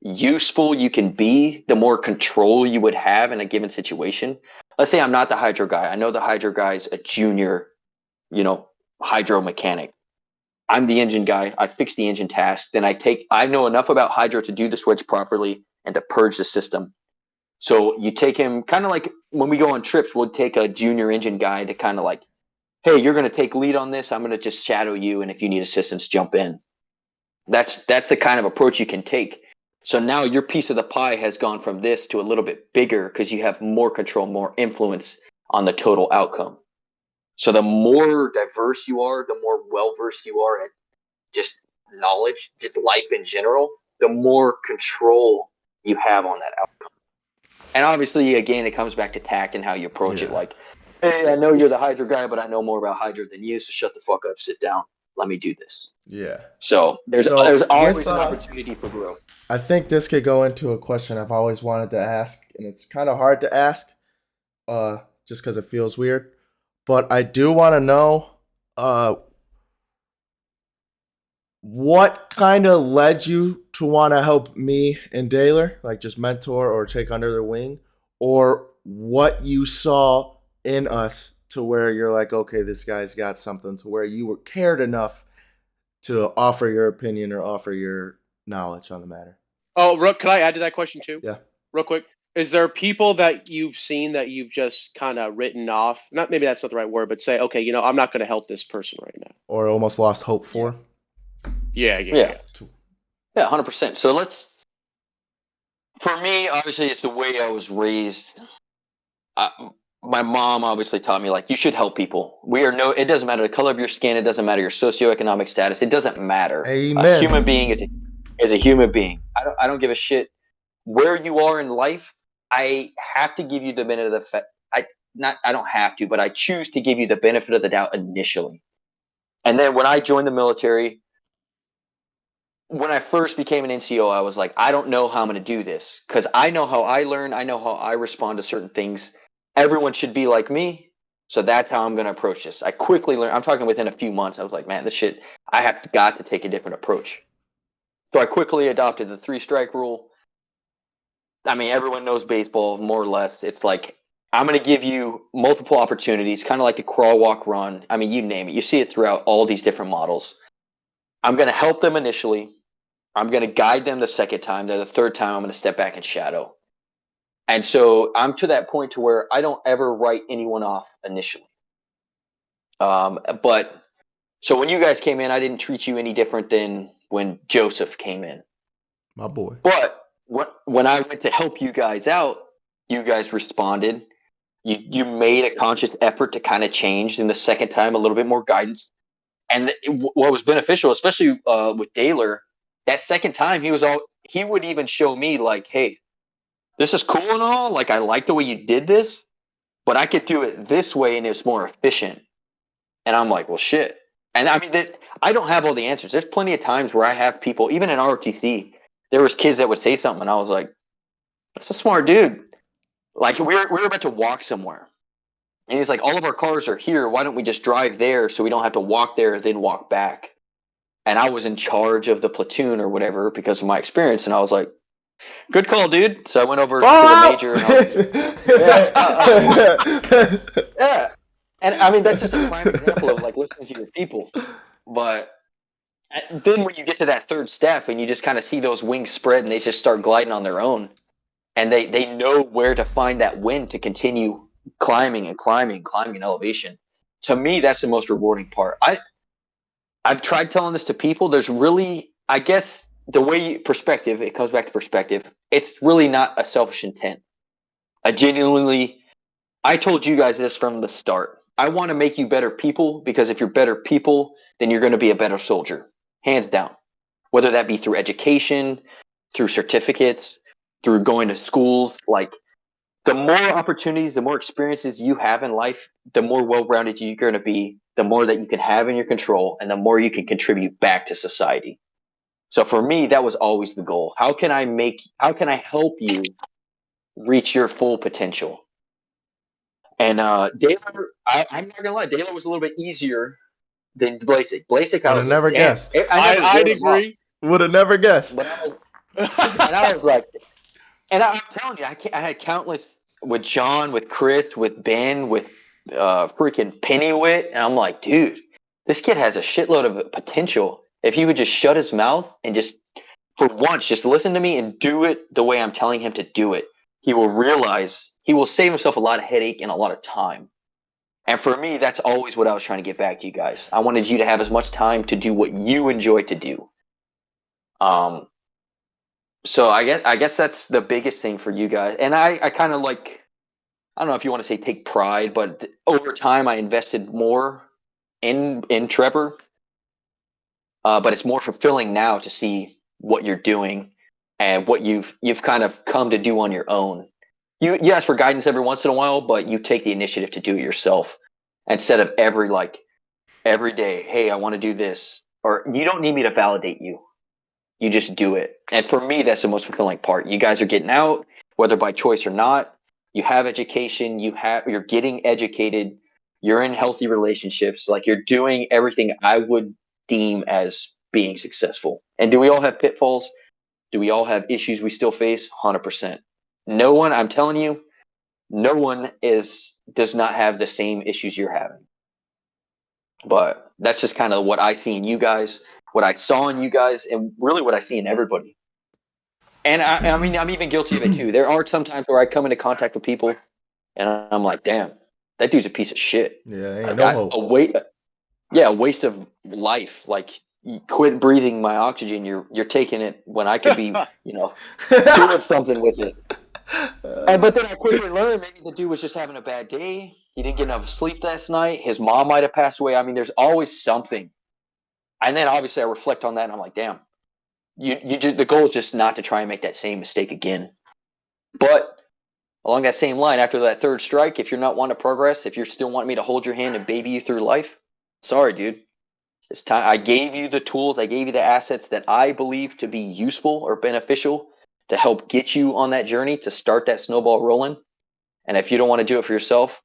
useful you can be, the more control you would have in a given situation. Let's say I'm not the hydro guy. I know the hydro guy is a junior, hydro mechanic. I'm the engine guy. I fix the engine task. Then I know enough about hydro to do the switch properly and to purge the system. So you take him kind of like when we go on trips, we'll take a junior engine guy to kind of like, hey, you're going to take lead on this. I'm going to just shadow you. And if you need assistance, jump in. That's the kind of approach you can take. So now your piece of the pie has gone from this to a little bit bigger because you have more control, more influence on the total outcome. So the more diverse you are, the more well-versed you are at just knowledge, just life in general, the more control you have on that outcome. And obviously, again, it comes back to tact and how you approach it. Like, hey, I know you're the hydro guy, but I know more about hydro than you, so shut the fuck up, sit down, let me do this. Yeah. So there's always an opportunity for growth. I think this could go into a question I've always wanted to ask, and it's kind of hard to ask, just because it feels weird. But I do want to know, what kind of led you to want to help me and Daler, like just mentor or take under their wing, or what you saw in us to where you're like, okay, this guy's got something, to where you were cared enough to offer your opinion or offer your knowledge on the matter. Oh, Rook, can I add to that question too? Yeah. Real quick. Is there people that you've seen that you've just kind of written off? Not maybe that's not the right word, but say, okay, I'm not going to help this person right now. Or almost lost hope for? Yeah. 100%. So for me, obviously, it's the way I was raised. my mom obviously taught me like you should help people. It doesn't matter the color of your skin, it doesn't matter your socioeconomic status, it doesn't matter. A human Amen. being is a human being. I don't give a shit where you are in life. I have to give you the benefit of the I don't have to, but I choose to give you the benefit of the doubt initially. And then when I joined the military, when I first became an NCO, I was like, I don't know how I'm going to do this because I know how I learn. I know how I respond to certain things. Everyone should be like me. So that's how I'm going to approach this. I quickly learned. I'm talking within a few months. I was like, man, this shit, got to take a different approach. So I quickly adopted the 3-strike rule. I mean, everyone knows baseball more or less. It's like, I'm going to give you multiple opportunities, kind of like the crawl, walk, run. I mean, you name it. You see it throughout all these different models. I'm going to help them initially. I'm going to guide them the second time. Then the third time, I'm going to step back and shadow. And so I'm to that point to where I don't ever write anyone off initially. But so when you guys came in, I didn't treat you any different than when Joseph came in. My boy. But when I went to help you guys out, you guys responded. You made a conscious effort to kind of change in the second time, a little bit more guidance. And what was beneficial, especially with Daler, that second time he would even show me like, hey, this is cool and all. Like, I like the way you did this, but I could do it this way and it's more efficient. And I'm like, well, shit. And I mean, I don't have all the answers. There's plenty of times where I have people, even in ROTC, there was kids that would say something and I was like, that's a smart dude. Like, we were about to walk somewhere. And he's like, all of our cars are here. Why don't we just drive there so we don't have to walk there, then walk back? And I was in charge of the platoon or whatever because of my experience. And I was like, good call, dude. So I went over to the major and I was like, yeah. And I mean, that's just a prime example of like listening to your people. But then when you get to that third step and you just kind of see those wings spread and they just start gliding on their own and they know where to find that wind to continue climbing in elevation. To me, that's the most rewarding part. I've tried telling this to people. There's really, I guess, perspective, it comes back to perspective. It's really not a selfish intent. I told you guys this from the start. I want to make you better people because if you're better people, then you're going to be a better soldier, hands down. Whether that be through education, through certificates, through going to schools, like the more opportunities, the more experiences you have in life, the more well-rounded you're going to be, the more that you can have in your control, and the more you can contribute back to society. So for me, that was always the goal. How can I help you reach your full potential? And Daler, I'm not gonna lie, Daler was a little bit easier than Blasik. Blasik, I Would was have like, never damn. guessed. I never I'd wrote him off, agree. Would have never guessed. but I was like, and I'm telling you, I had countless with John, with Chris, with Ben, with freaking Pennywit, and I'm like, dude, this kid has a shitload of potential. If he would just shut his mouth and just, for once, just listen to me and do it the way I'm telling him to do it, he will save himself a lot of headache and a lot of time. And for me, that's always what I was trying to get back to you guys. I wanted you to have as much time to do what you enjoy to do. So I guess that's the biggest thing for you guys. And I kind of like, I don't know if you want to say take pride, but over time I invested more in Trevor. But it's more fulfilling now to see what you're doing and what you've kind of come to do on your own. You ask for guidance every once in a while, but you take the initiative to do it yourself instead of every day, hey, I want to do this. Or you don't need me to validate you. You just do it. And for me, that's the most fulfilling part. You guys are getting out, whether by choice or not. You have education, you're getting educated, you're in healthy relationships, like you're doing everything I would deem as being successful. And do we all have pitfalls? Do we all have issues we still face? 100%. No one, I'm telling you, no one does not have the same issues you're having. But that's just kind of what I see in you guys, what I saw in you guys, and really what I see in everybody. And I mean, I'm even guilty of it too. There are some times where I come into contact with people, and I'm like, "Damn, that dude's a piece of shit." Yeah, ain't Like, no hope. a waste of life. Like, you quit breathing my oxygen. You're taking it when I could be, doing something with it. But then I quickly learned maybe the dude was just having a bad day. He didn't get enough sleep last night. His mom might have passed away. I mean, there's always something. And then obviously I reflect on that and I'm like, damn, the goal is just not to try and make that same mistake again. But along that same line, after that third strike, if you're not wanting to progress, if you're still wanting me to hold your hand and baby you through life, sorry, dude. It's time. I gave you the tools. I gave you the assets that I believe to be useful or beneficial to help get you on that journey to start that snowball rolling. And if you don't want to do it for yourself,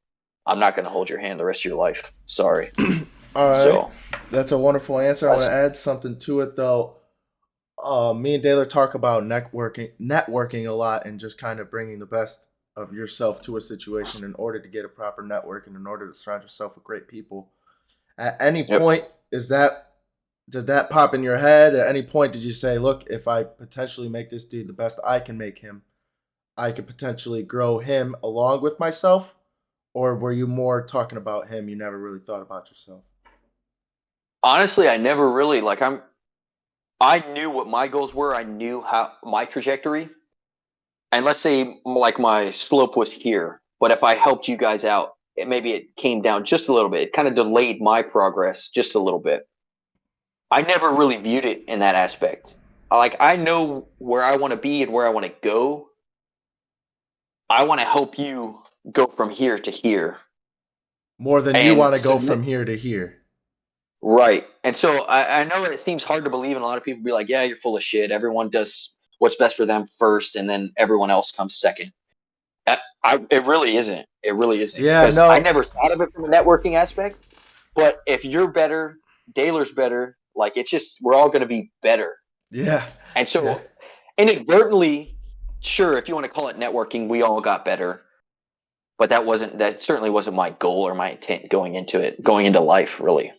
I'm not going to hold your hand the rest of your life. Sorry. All right. So That's a wonderful answer. I want to add something to it though. Me and Taylor talk about networking a lot, and just kind of bringing the best of yourself to a situation in order to get a proper network and in order to surround yourself with great people. At any yep. point, did that pop in your head? At any point, did you say, "Look, if I potentially make this dude the best I can make him, I could potentially grow him along with myself"? Or were you more talking about him? You never really thought about yourself. Honestly, I never really I knew what my goals were. I knew how my trajectory. And let's say like my slope was here, but if I helped you guys out, maybe it came down just a little bit. It kind of delayed my progress just a little bit. I never really viewed it in that aspect. Like I know where I want to be and where I want to go. I want to help you go from here to here. More than you And want to so, go from here to here. right. And so I know it seems hard to believe, and a lot of people be like, yeah, you're full of shit. Everyone does what's best for them first, and then everyone else comes second. It really isn't. It really isn't Yeah, because I no. never thought of it from a networking aspect. But if you're better, Daler's better. Like it's just we're all going to be better. Yeah. And Yeah. so inadvertently, sure, if you want to call it networking, we all got better. But that certainly wasn't my goal or my intent going into life, really.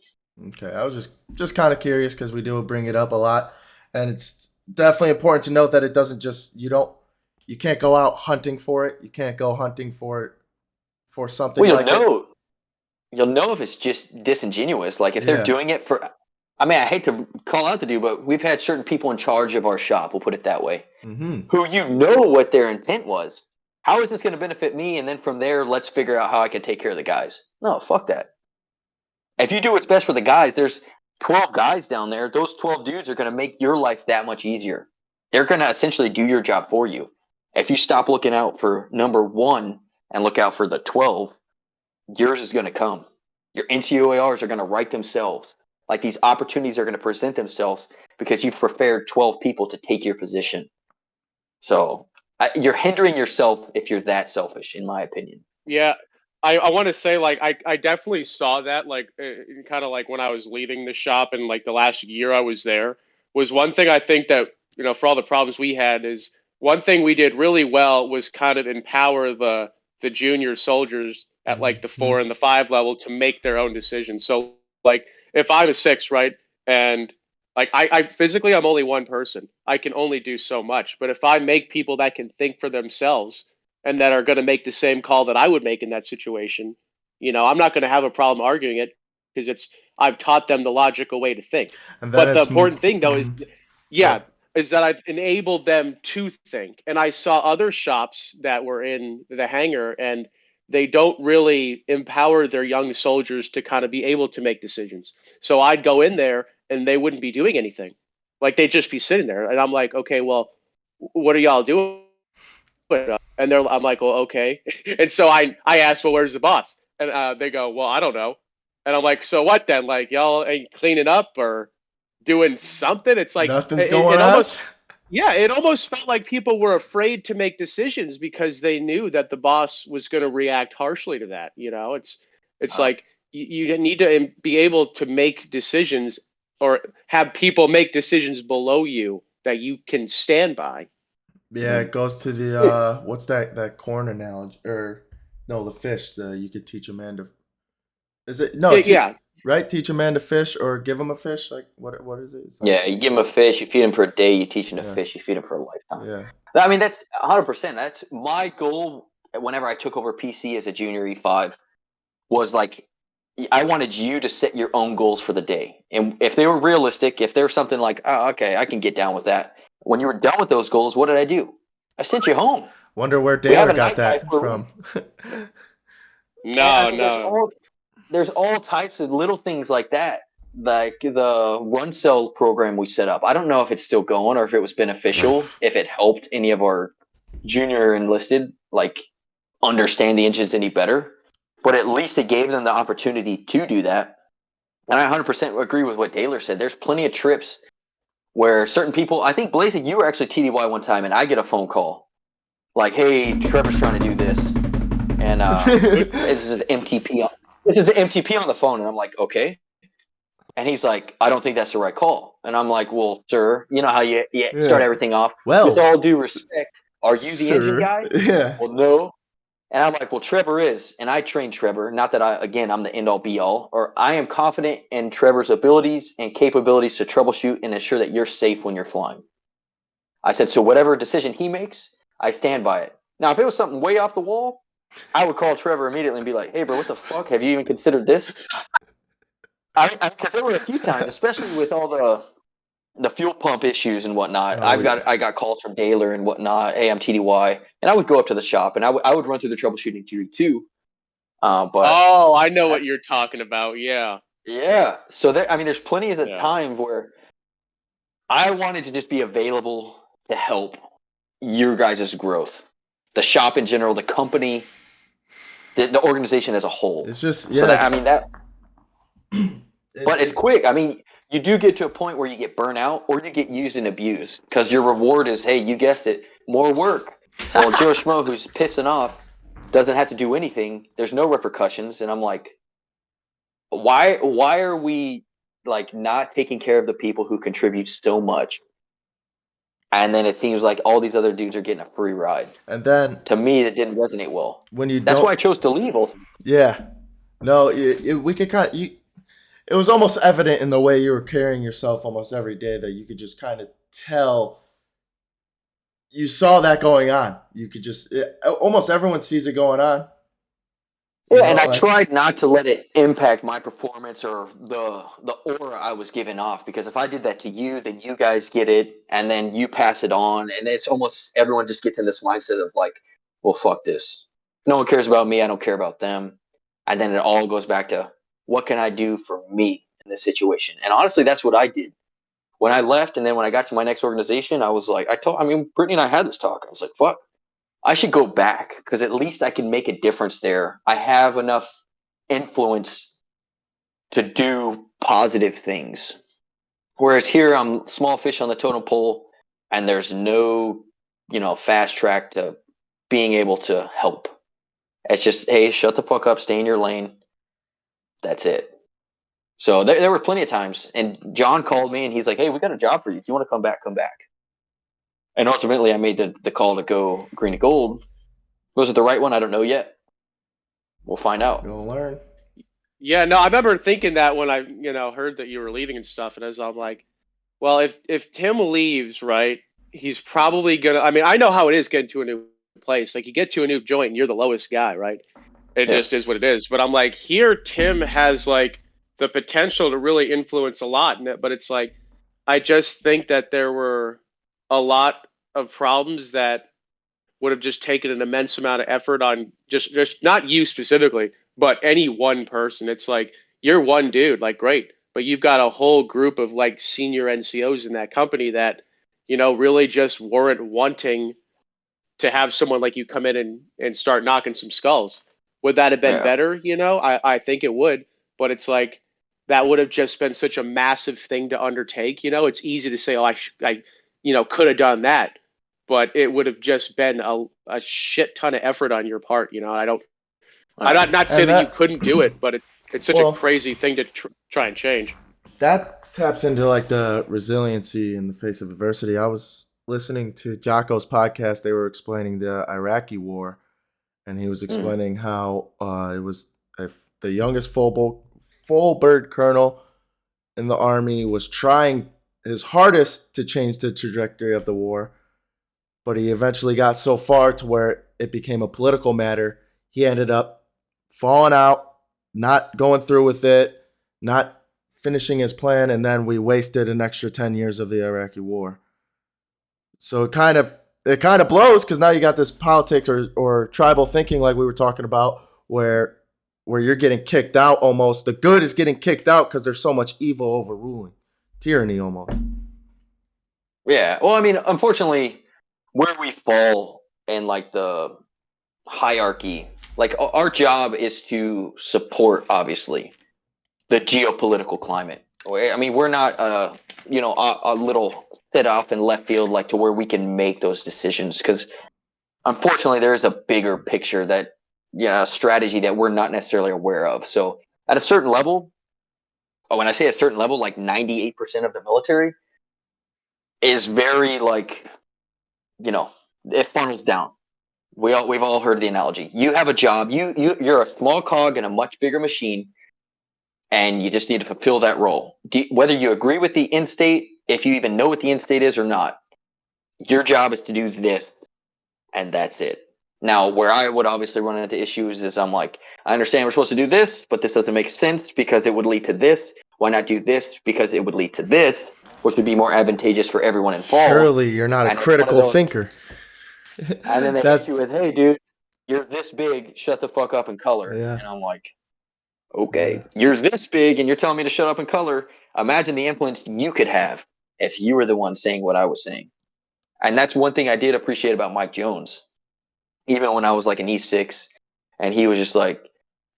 Okay. I was just kind of curious because we do bring it up a lot, and it's definitely important to note that it doesn't just you can't go out hunting for it. You can't go hunting for it for something Well, like it. you'll know if it's just disingenuous. Like if they're Yeah. doing it for, I mean, I hate to call out the dude, but we've had certain people in charge of our shop. We'll put it that way, Mm-hmm. who what their intent was. How is this going to benefit me? And then from there, let's figure out how I can take care of the guys. No, fuck that. If you do what's best for the guys, there's 12 guys down there. Those 12 dudes are going to make your life that much easier. They're going to essentially do your job for you. If you stop looking out for number one and look out for the 12, yours is going to come. Your NCOARs are going to write themselves. Like these opportunities are going to present themselves because you've prepared 12 people to take your position. So you're hindering yourself if you're that selfish, in my opinion. Yeah, I want to say like I definitely saw that like kind of like when I was leaving the shop and like the last year I was there was one thing I think that for all the problems we had is one thing we did really well was kind of empower the junior soldiers at like the Mm-hmm. 4 and the 5 level to make their own decisions. So like if I'm a 6, right, and like I physically I'm only one person. I can only do so much. But if I make people that can think for themselves and that are going to make the same call that I would make in that situation, I'm not going to have a problem arguing it because I've taught them the logical way to think. And then But the it's. important thing though is, Go. yeah, is that I've enabled them to think. And I saw other shops that were in the hangar and they don't really empower their young soldiers to kind of be able to make decisions. So I'd go in there and they wouldn't be doing anything. Like they'd just be sitting there. And I'm like, okay, well, what are y'all doing? And I'm like, well, okay. And so I asked, well, where's the boss? And they go, well, I don't know. And I'm like, so what then? Like y'all ain't cleaning up or doing something? It's like Nothing's it, going it on. almost, yeah, it almost felt like people were afraid to make decisions because they knew that the boss was going to react harshly to that. It's Uh, like you need to be able to make decisions or have people make decisions below you that you can stand by. Yeah, it goes to the what's that corn analogy, or no, the fish. You could teach a man to. Is it no? Yeah, yeah. Right, teach a man to fish or give him a fish. Like what is it? It's like yeah, you give him a fish, you feed him for a day, you teach him to yeah, fish, you feed him for a lifetime. yeah. I mean, that's 100%. That's my goal whenever I took over PC as a junior E5 was like, I wanted you to set your own goals for the day. And if they were realistic, if they were something like, oh, okay, I can get down with that. When you were done with those goals, what did I do? I sent you home. Wonder where We have Daler a got night guy that for a reason. from. And I No, mean, no. there's all types of little things like that, like the run cell program we set up. I don't know if it's still going or if it was beneficial, if it helped any of our junior enlisted like understand the engines any better, but at least it gave them the opportunity to do that. And I 100% agree with what Taylor said. There's plenty of trips where certain people, I think Blazing, you were actually TDY one time, and I get a phone call like, "Hey, Trevor's trying to do this," and this is the MTP. This is the MTP on the phone, and I'm like, "Okay." And he's like, "I don't think that's the right call." And I'm like, "Well, sir, you know how you start Yeah. everything off with Well, all due respect. Are you the engine sir. guy?" Yeah. Well, no. And I'm like, well, Trevor is, and I trained Trevor. Not that I'm the end all be all, or I am confident in Trevor's abilities and capabilities to troubleshoot and ensure that you're safe when you're flying. I said, so whatever decision he makes, I stand by it. Now, if it was something way off the wall, I would call Trevor immediately and be like, hey, bro, what the fuck? Have you even considered this? Because there were a few times, especially with all the fuel pump issues and whatnot. Oh yeah. I got calls from Daler and whatnot. Hey, I'm TDY, and I would go up to the shop and I would run through the troubleshooting theory too. But Oh, I know what you're talking about. Yeah. yeah, so there. I mean, there's plenty of the Yeah. time where I wanted to just be available to help your guys' growth, the shop in general, the company, the organization as a whole. It's just So that I yeah. mean that, but it's It, quick. I mean, you do get to a point where you get burnt out or you get used and abused because your reward is, hey, you guessed it, more work. Well, Joe Schmo, who's pissing off, doesn't have to do anything. There's no repercussions, and I'm like, why are we like not taking care of the people who contribute so much? And then it seems like all these other dudes are getting a free ride. and then To me, that didn't resonate well. when you That's why I don't, chose to leave. yeah, no, we could kind of. It was almost evident in the way you were carrying yourself almost every day that you could just kind of tell you saw that going on. You could just almost everyone sees it going on. You Yeah, know, and I like tried not to let it impact my performance or the aura I was giving off because if I did that to you, then you guys get it, and then you pass it on, and it's almost everyone just gets in this mindset of like, well, fuck this. No one cares about me. I don't care about them, and then it all goes back to what can I do for me in this situation. And honestly, that's what I did when I left, and then when I got to my next organization, I was like, I mean, Brittany and I had this talk. I was like, fuck. I should go back because at least I can make a difference there. I have enough influence to do positive things. Whereas here, I'm small fish on the totem pole, and there's no, fast track to being able to help. It's just, hey, shut the fuck up, stay in your lane. That's it. So there were plenty of times, and John called me and he's like, hey, we got a job for you. If you want to come back, come back. And ultimately, I made the call to go green and gold. Was it the right one? I don't know yet. We'll find out. you're gonna learn. Yeah, no, I remember thinking that when I, heard that you were leaving and stuff, and as I'm like, well, if Tim leaves, right, he's probably gonna. I mean, I know how it is getting to a new place. Like you get to a new joint, and you're the lowest guy, right? It Yeah. just is what it is. But I'm like, here, Tim has like the potential to really influence a lot in it. But it's like, I just think that there were a lot of problems that would have just taken an immense amount of effort on just not you specifically, but any one person. It's like you're one dude, like great, but you've got a whole group of like senior NCOs in that company that really just weren't wanting to have someone like you come in and start knocking some skulls. Would that have been Yeah. better? I think it would, but it's like that would have just been such a massive thing to undertake. It's easy to say, oh, I could have done that, but it would have just been a shit ton of effort on your part. I'm Yeah. not say And that you that, couldn't do it, but it's such a well, crazy thing to try and change. that taps into like the resiliency in the face of adversity. I was listening to Jocko's podcast. They were explaining the Iraqi war, and he was Mm. explaining how it was the youngest full bird colonel in the army was trying his hardest to change the trajectory of the war, but he eventually got so far to where it became a political matter. He ended up falling out, not going through with it, not finishing his plan, and then we wasted an extra 10 years of the Iraqi war. So it kind of it kind of blows because now you got this politics or tribal thinking like we were talking about where you're getting kicked out almost. The good is getting kicked out because there's so much evil overruling. Tyranny almost. Yeah. Well, I mean, unfortunately, where we fall in like the hierarchy, like our job is to support, obviously, the geopolitical climate. I mean, we're not, a little set off in left field, like to where we can make those decisions. Because unfortunately, there is a bigger picture that, strategy that we're not necessarily aware of. So at a certain level, when I say a certain level, like 98% of the military is very like, it funnels down. We've all heard the analogy. You have a job. You're a small cog in a much bigger machine, and you just need to fulfill that role. Whether you agree with the end state, if you even know what the end state is or not, your job is to do this, and that's it. Now, where I would obviously run into issues is I'm like, I understand we're supposed to do this, but this doesn't make sense because it would lead to this. Why not do this because it would lead to this, which would be more advantageous for everyone involved? Surely you're not a And it's one of critical those. thinker. And then they hit That's you with, "Hey, dude, you're this big. Shut the fuck up and color." yeah. And I'm like, Yeah. "Okay, you're this big, and you're telling me to shut up and color. Imagine the influence you could have if you were the one saying what I was saying." And that's one thing I did appreciate about Mike Jones, even when I was like an E6, and he was just like,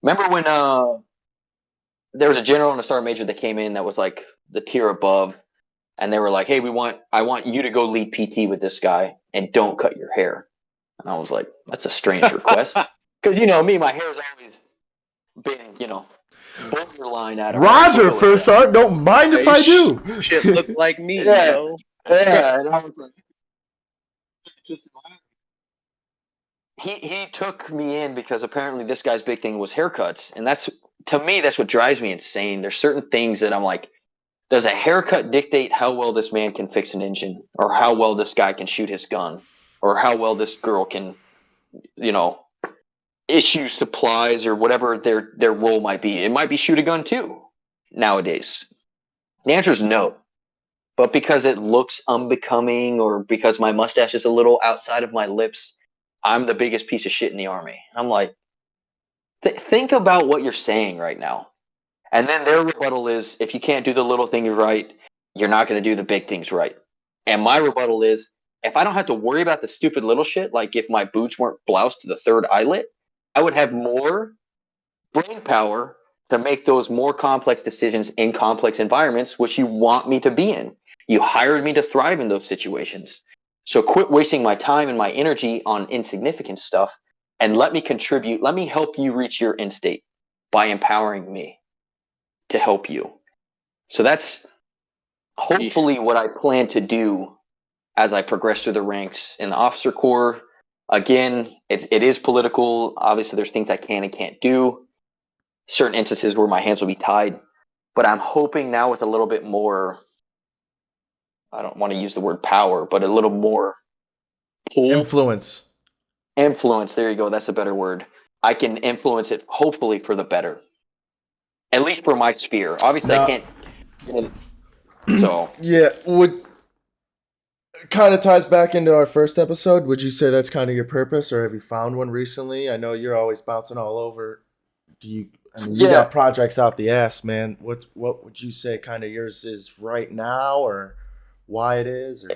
remember when there was a general and a sergeant major that came in that was like the tier above, and they were like, "Hey, I want you to go lead PT with this guy, and don't cut your hair." And I was like, "That's a strange request," because me, my hair's always been, borderline out of right Roger, field with first that. art. Don't mind if I do. Shit look like me, Yeah, yo. yeah. And I was like, just he took me in because apparently this guy's big thing was haircuts, and that's to me that's what drives me insane. There's certain things that I'm like, does a haircut dictate how well this man can fix an engine, or how well this guy can shoot his gun, or how well this girl can, you know, issue supplies or whatever their role might be? It might be shoot a gun too nowadays. The answer is no. But because it looks unbecoming or because my mustache is a little outside of my lips, I'm the biggest piece of shit in the army. I'm like, think about what you're saying right now. And then their rebuttal is, if you can't do the little things right, you're not going to do the big things right. And my rebuttal is, if I don't have to worry about the stupid little shit, like if my boots weren't bloused to the third eyelet, I would have more brain power to make those more complex decisions in complex environments, which you want me to be in. You hired me to thrive in those situations. So quit wasting my time and my energy on insignificant stuff and let me contribute. Let me help you reach your end state by empowering me to help you. So that's hopefully what I plan to do as I progress through the ranks in the officer corps. Again, it is political. Obviously, there's things I can and can't do. Certain instances where my hands will be tied. But I'm hoping now with a little bit more, I don't want to use the word power, but a little more pull, Influence. influence. There you go. That's a better word. I can influence it hopefully for the better. At least for my sphere. Obviously, I Now, can't. So yeah, would kind of ties back into our first episode. Would you say that's kind of your purpose, or have you found one recently? I know you're always bouncing all over. Do you? I mean, you yeah. got projects out the ass, man. What would you say kind of yours is right now, or why it is, or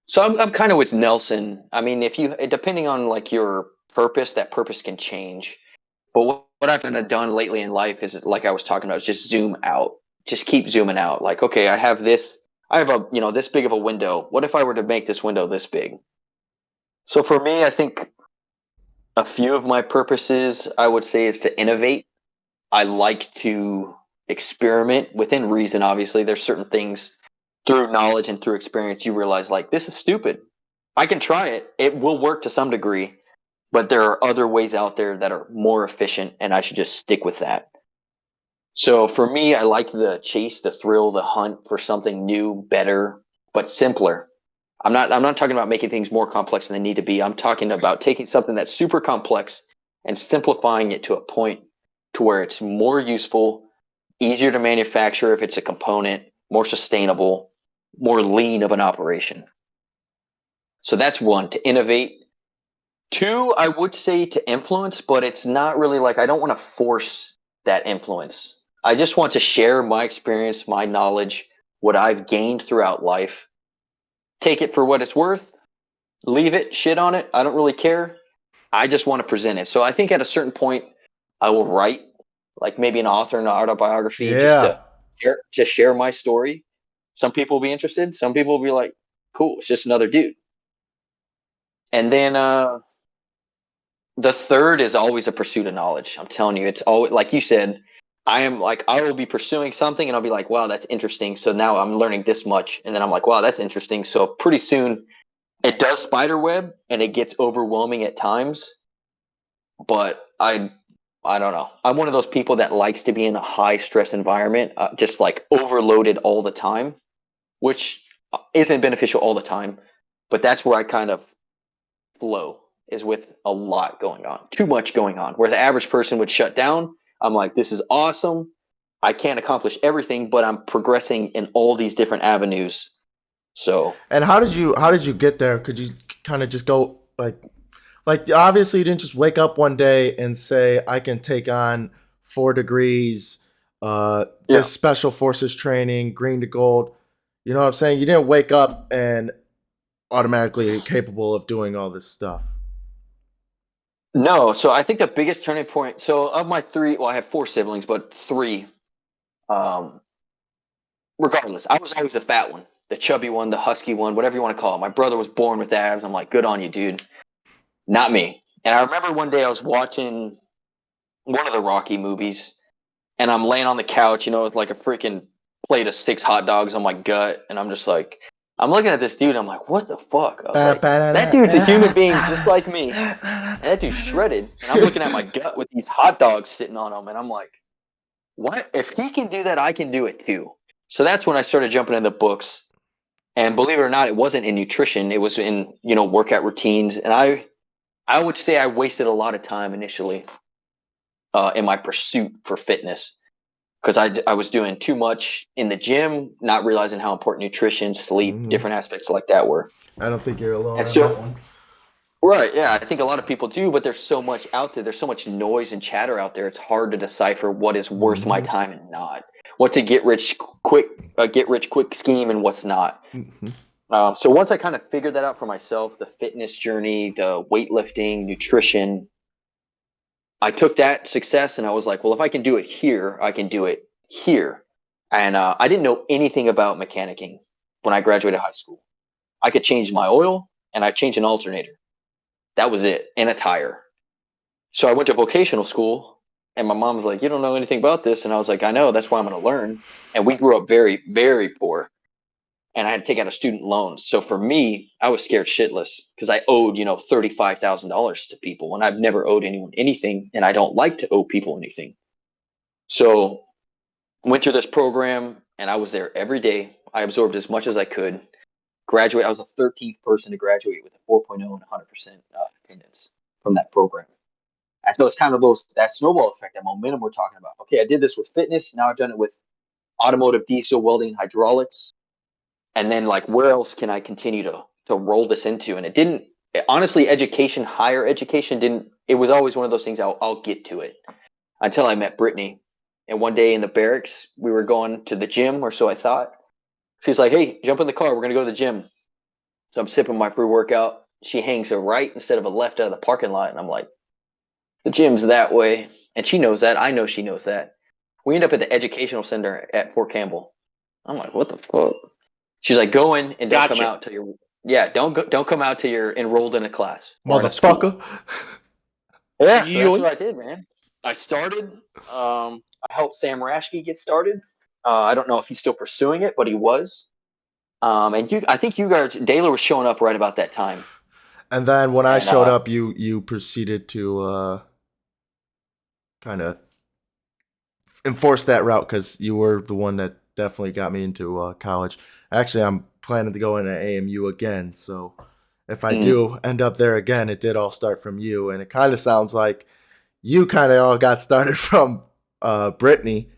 So I'm kind of with Nelson. I mean, if you depending on like your purpose, that purpose can change. But what I've kind of done lately in life is like I was talking about, is just zoom out. Just keep zooming out. Like, okay, I have this. I have a this big of a window. What if I were to make this window this big? So for me, I think a few of my purposes I would say is to innovate. I like to experiment within reason. Obviously, there's certain things through knowledge and through experience you realize like this is stupid. I can try it. It will work to some degree, but there are other ways out there that are more efficient, and I should just stick with that. So for me, I like the chase, the thrill, the hunt for something new, better, but simpler. I'm not talking about making things more complex than they need to be. I'm talking about taking something that's super complex and simplifying it to a point to where it's more useful, easier to manufacture if it's a component, more sustainable, more lean of an operation. So that's one, to innovate. Two, I would say to influence, but it's not really like I don't want to force that influence. I just want to share my experience, my knowledge, what I've gained throughout life. Take it for what it's worth, leave it, shit on it. I don't really care. I just want to present it. So I think at a certain point, I will write, like maybe an author, an autobiography, just Yeah. to share my story. Some people will be interested. Some people will be like, cool, it's just another dude. And then the third is always a pursuit of knowledge. I'm telling you, it's always like you said. I am like I will be pursuing something, and I'll be like, wow, that's interesting. So now I'm learning this much, and then I'm like, wow, that's interesting. So pretty soon, it does spider web, and it gets overwhelming at times. But I don't know. I'm one of those people that likes to be in a high stress environment, just like overloaded all the time, which isn't beneficial all the time. But that's where I kind of flow, is with a lot going on, too much going on. Where the average person would shut down, I'm like, this is awesome. I can't accomplish everything, but I'm progressing in all these different avenues. So And how did you get there? Could you kind of just go like obviously you didn't just wake up one day and say I can take on 4 degrees, yeah, this special forces training, green to gold. You know what I'm saying? You didn't wake up and automatically capable of doing all this stuff. no. So I think the biggest turning point. So of my three, well, I have four siblings, but three. Um, Regardless, I was always the fat one, the chubby one, the husky one, whatever you want to call it. My brother was born with abs. I'm like, good on you, dude. Not me. And I remember one day I was watching one of the Rocky movies, and I'm laying on the couch, with like a freaking plate of 6 hot dogs on my gut, and I'm just like, I'm looking at this dude. I'm like, what the fuck? I was like, that dude's a human being just like me. And that dude's shredded, and I'm looking at my gut with these hot dogs sitting on him, and I'm like, what? If he can do that, I can do it too. So that's when I started jumping into books. And believe it or not, it wasn't in nutrition. It was in, workout routines. And I would say I wasted a lot of time initially in my pursuit for fitness, because I was doing too much in the gym, not realizing how important nutrition, sleep, Hmm. different aspects like that were. I don't think you're alone And on that so, one. right, yeah, I think a lot of people do, but there's so much out there. There's so much noise and chatter out there. It's hard to decipher what is worth my Hmm. time and not. What to get rich quick scheme, and what's not. Hmm. So once I kind of figured that out for myself, the fitness journey, the weightlifting, nutrition, I took that success and I was like, well, if I can do it here, I can do it here. And I didn't know anything about mechanicking when I graduated high school. I could change my oil and I changed an alternator. That was it, and a tire. So I went to vocational school, and my mom was like, you don't know anything about this. And I was like, I know, that's why I'm going to learn. And we grew up very, very poor, and I had to take out a student loan. So for me, I was scared shitless because I owed, $35,000 to people, and I've never owed anyone anything, and I don't like to owe people anything. So went through this program, and I was there every day. I absorbed as much as I could. Graduate. I was the 13th person to graduate with a 4.0 and 100% attendance from that program. And so it's kind of that snowball effect, that momentum we're talking about. Okay, I did this with fitness. Now I've done it with automotive, diesel, welding, hydraulics. And then, like, where else can I continue to roll this into? And honestly, higher education didn't. It was always one of those things. I'll get to it, until I met Brittany. And one day in the barracks, we were going to the gym, or so I thought. She's like, hey, jump in the car, we're gonna go to the gym. So I'm sipping my pre-workout. She hangs a right instead of a left out of the parking lot, and I'm like, the gym's that way. And she knows that. I know she knows that. We end up at the educational center at Fort Campbell. I'm like, what the fuck? She's like, go in and don't come Gotcha. out till you're, yeah, don't come out till you're enrolled in a class or in a school. Motherfucker. Yeah, so that's Yoink. what I did, man. I started. I helped Sam Rashke get started. I don't know if he's still pursuing it, but he was. I think you guys, Daler was showing up right about that time. And then when I And showed up, you proceeded to kind of enforce that route because you were the one that definitely got me into college. Actually, I'm planning to go into AMU again, so if I mm, do end up there again, it did all start from you, and it kind of sounds like you kind of all got started from Brittany,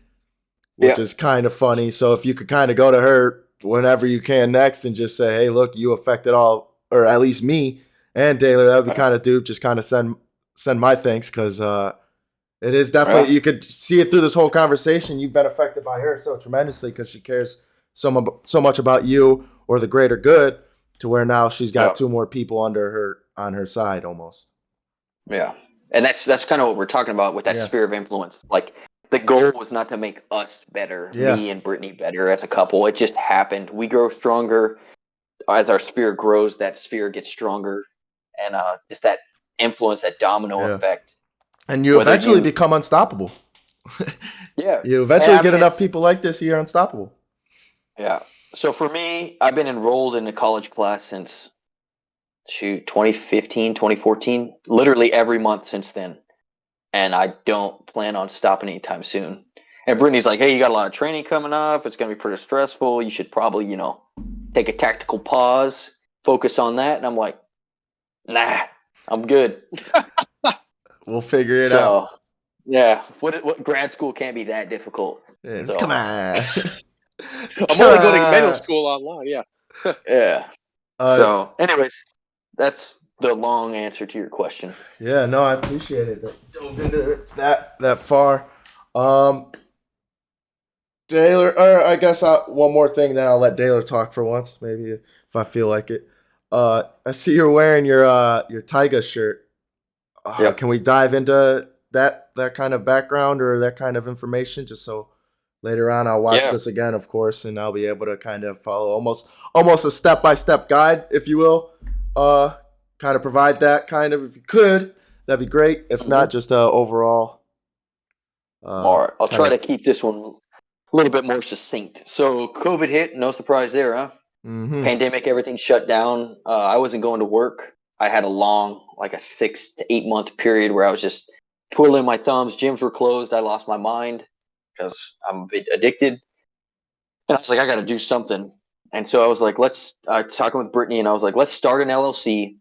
which yeah, is kind of funny. So if you could kind of go to her whenever you can next and just say, "Hey, look, you affected all or at least me and Taylor, that would be kind of dope. Just kind of send my thanks because it is definitely, Yeah. you could see it through this whole conversation. You've been affected by her so tremendously because she cares so much about you or the greater good, to where now she's got Yeah. two more people under her on her side almost. Yeah. And that's kind of what we're talking about with that Yeah. sphere of influence. Like the goal was not to make us better, Yeah. me and Brittany better as a couple. It just happened. We grow stronger as our sphere grows. That sphere gets stronger, and just that influence, that domino Yeah. effect. And you Whether eventually you, become unstoppable. yeah, You and eventually I get mean enough it's people like this, you're unstoppable. yeah. So for me, I've been enrolled in a college class since 2015, 2014, literally every month since then. And I don't plan on stopping anytime soon. And Brittany's like, hey, you got a lot of training coming up. It's going to be pretty stressful. You should probably, take a tactical pause, focus on that. And I'm like, nah, I'm good. We'll figure it out. So, yeah, what grad school can't be that difficult. Yeah, So, come on. I'm Come only going to middle on. school online. Yeah. yeah. Uh, So, anyways, that's the long answer to your question. yeah, no, I appreciate it. That dove into it that far. Um, Taylor, or I guess one more thing, then I'll let Taylor talk for once, maybe if I feel like it. I see you're wearing your Tyga shirt. Yep. Can we dive into that kind of background or that kind of information, just so later on I'll watch Yeah. this again, of course, and I'll be able to kind of follow almost a step by step guide, if you will. Kind of provide that kind of, if you could, that'd be great. If Mm-hmm. not, just overall. All right. I'll Kind try of. to keep this one a little bit more succinct. So, COVID hit. No surprise there, huh? Mm-hmm. Pandemic, everything shut down. I wasn't going to work. I had a long, like a 6 to 8 month period where I was just twiddling my thumbs. Gyms were closed. I lost my mind because I'm a bit addicted. And I was like, I got to do something. And so I was like, talking with Brittany, and I was like, let's start an LLC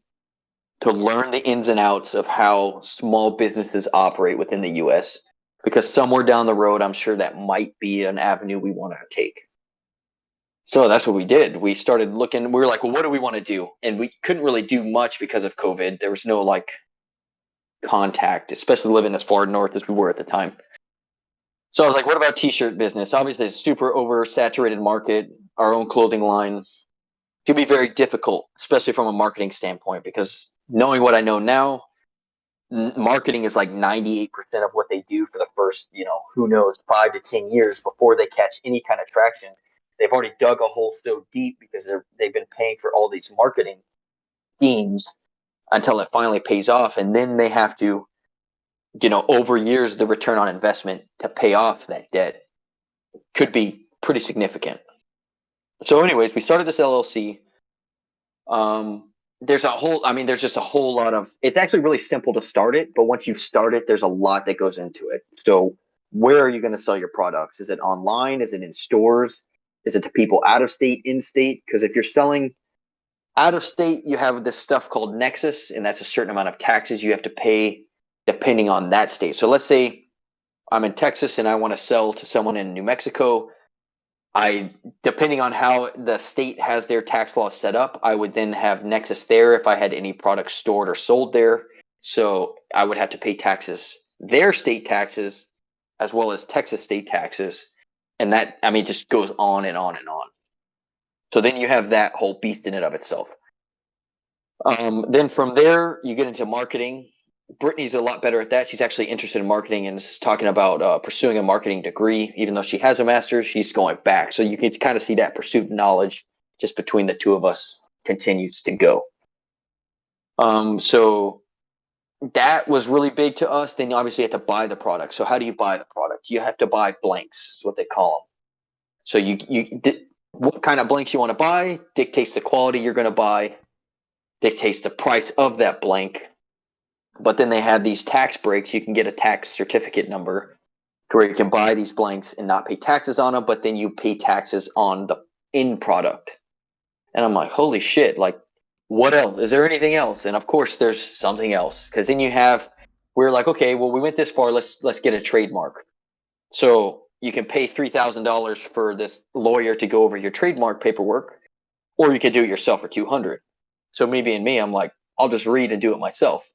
to learn the ins and outs of how small businesses operate within the US. Because somewhere down the road, I'm sure that might be an avenue we want to take. So that's what we did. We started looking. We were like, well, what do we want to do? And we couldn't really do much because of COVID. There was no like contact, especially living as far north as we were at the time. So I was like, what about t-shirt business? Obviously, it's a super oversaturated market. Our own clothing line can be very difficult, especially from a marketing standpoint, because knowing what I know now, marketing is like 98% of what they do for the first, who knows, 5 to 10 years before they catch any kind of traction. They've already dug a hole so deep because they've been paying for all these marketing schemes until it finally pays off, and then they have to, over years, the return on investment to pay off that debt could be pretty significant. So, anyways, we started this LLC. There's just a whole lot of, it's actually really simple to start it, but once you start it, there's a lot that goes into it. So where are you going to sell your products? Is it online? Is it in stores? Is it to people out of state, in state? Because if you're selling out of state, you have this stuff called Nexus, and that's a certain amount of taxes you have to pay depending on that state. So let's say I'm in Texas and I want to sell to someone in New Mexico. Depending on how the state has their tax law set up, I would then have Nexus there if I had any products stored or sold there. So I would have to pay taxes, their state taxes, as well as Texas state taxes. And that, just goes on and on and on. So then you have that whole beast in and of itself. Then from there, you get into marketing. Brittany's a lot better at that. She's actually interested in marketing and is talking about pursuing a marketing degree. Even though she has a master's, she's going back. So you can kind of see that pursuit of knowledge just between the two of us continues to go. So that was really big to us. Then you obviously have to buy the product. So how do you buy the product? You have to buy blanks, is what they call them. So what kind of blanks you want to buy dictates the quality you're going to buy, dictates the price of that blank. But then they have these tax breaks. You can get a tax certificate number where you can buy these blanks and not pay taxes on them, but then you pay taxes on the end product. And I'm like, holy shit, like, what else? Is there anything else? And of course, there's something else. Because then we're like, okay, well, we went this far. Let's get a trademark. So you can pay $3,000 for this lawyer to go over your trademark paperwork, or you could do it yourself for $200. So me being me, I'm like, I'll just read and do it myself.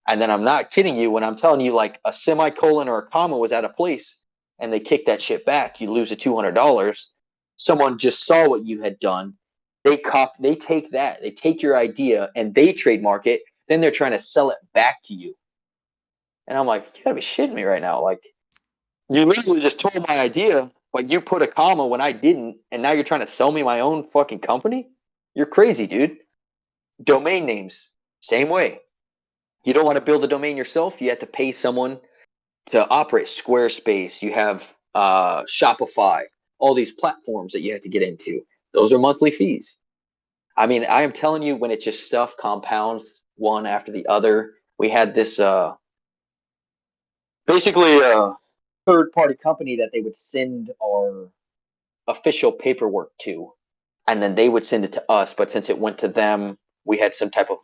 And then I'm not kidding you when I'm telling you like a semicolon or a comma was out of place and they kick that shit back, you lose a $200. Someone just saw what you had done. They take that, they take your idea and they trademark it. Then they're trying to sell it back to you. And I'm like, you gotta be shitting me right now. Like, you literally just told my idea, but you put a comma when I didn't, and now you're trying to sell me my own fucking company? You're crazy, dude. Domain names, same way. You don't want to build a domain yourself, you have to pay someone to operate. Squarespace, you have Shopify, all these platforms that you have to get into. Those are monthly fees. I mean, I am telling you, when it just stuff compounds one after the other. We had this basically a third party company that they would send our official paperwork to, and then they would send it to us. But since it went to them, we had some type of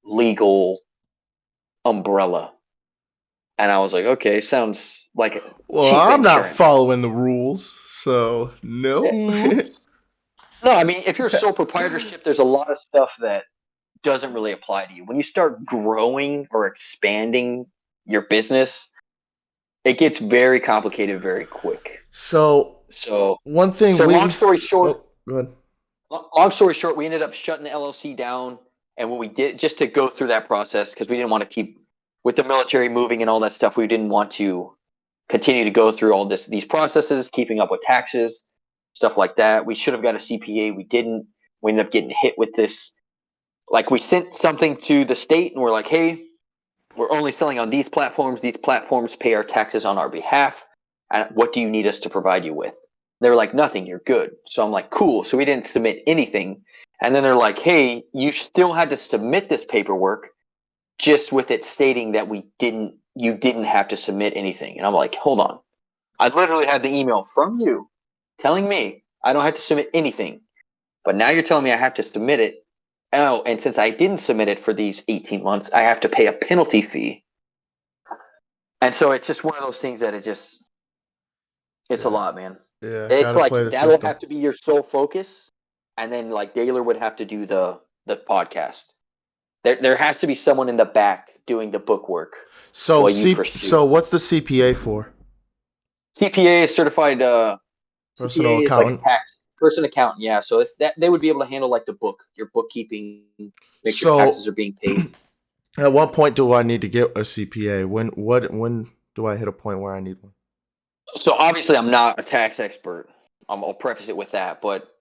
legal umbrella. And I was like, okay, sounds like Well, cheap I'm not insurance. following the rules, so no. No, I mean, if you're a sole proprietorship, there's a lot of stuff that doesn't really apply to you. When you start growing or expanding your business, it gets very complicated very quick. So So, one thing long story short, go ahead. long story short, we ended up shutting the LLC down. And when we did, just to go through that process, because we didn't want to keep with the military moving and all that stuff, we didn't want to continue to go through all these processes, keeping up with taxes, stuff like that. We should have got a CPA. We didn't. We ended up getting hit with this. Like, we sent something to the state and we're like, hey, we're only selling on these platforms. These platforms pay our taxes on our behalf. And what do you need us to provide you with? They were like, nothing, you're good. So I'm like, cool. So we didn't submit anything. And then they're like, hey, you still had to submit this paperwork, just with it stating that you didn't have to submit anything. And I'm like, hold on. I literally had the email from you telling me I don't have to submit anything. But now you're telling me I have to submit it. Oh, and since I didn't submit it for these 18 months, I have to pay a penalty fee. And so it's just one of those things that it's a lot, man. Yeah, It's gotta like play the that'll system. have to be your sole focus. And then like Daler would have to do the podcast. There has to be someone in the back doing the book work So while you pursue. so what's the CPA for? CPA is certified. Personal CPA is like a accountant. tax person accountant. Yeah, so if that they would be able to handle like your bookkeeping, make sure So taxes are being paid. at what point do I need to get a CPA? When do I hit a point where I need one? So obviously, I'm not a tax expert. I'll preface it with that, but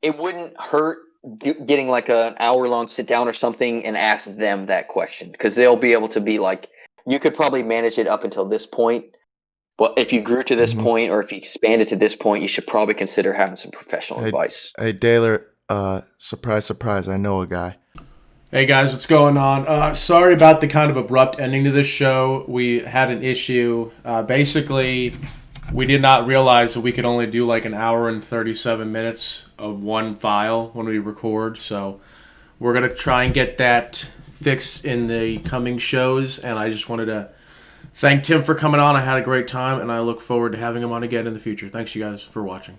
it wouldn't hurt getting like an hour-long sit-down or something and ask them that question, because they'll be able to be like, you could probably manage it up until this point, but if you grew to this point or if you expanded to this point, you should probably consider having some professional advice. Hey, Daler, surprise, surprise, I know a guy. Hey guys, what's going on? Sorry about the kind of abrupt ending to this show. We had an issue. Basically, we did not realize that we could only do like an hour and 37 minutes of one file when we record. So we're going to try and get that fixed in the coming shows. And I just wanted to thank Tim for coming on. I had a great time, and I look forward to having him on again in the future. Thanks, you guys, for watching.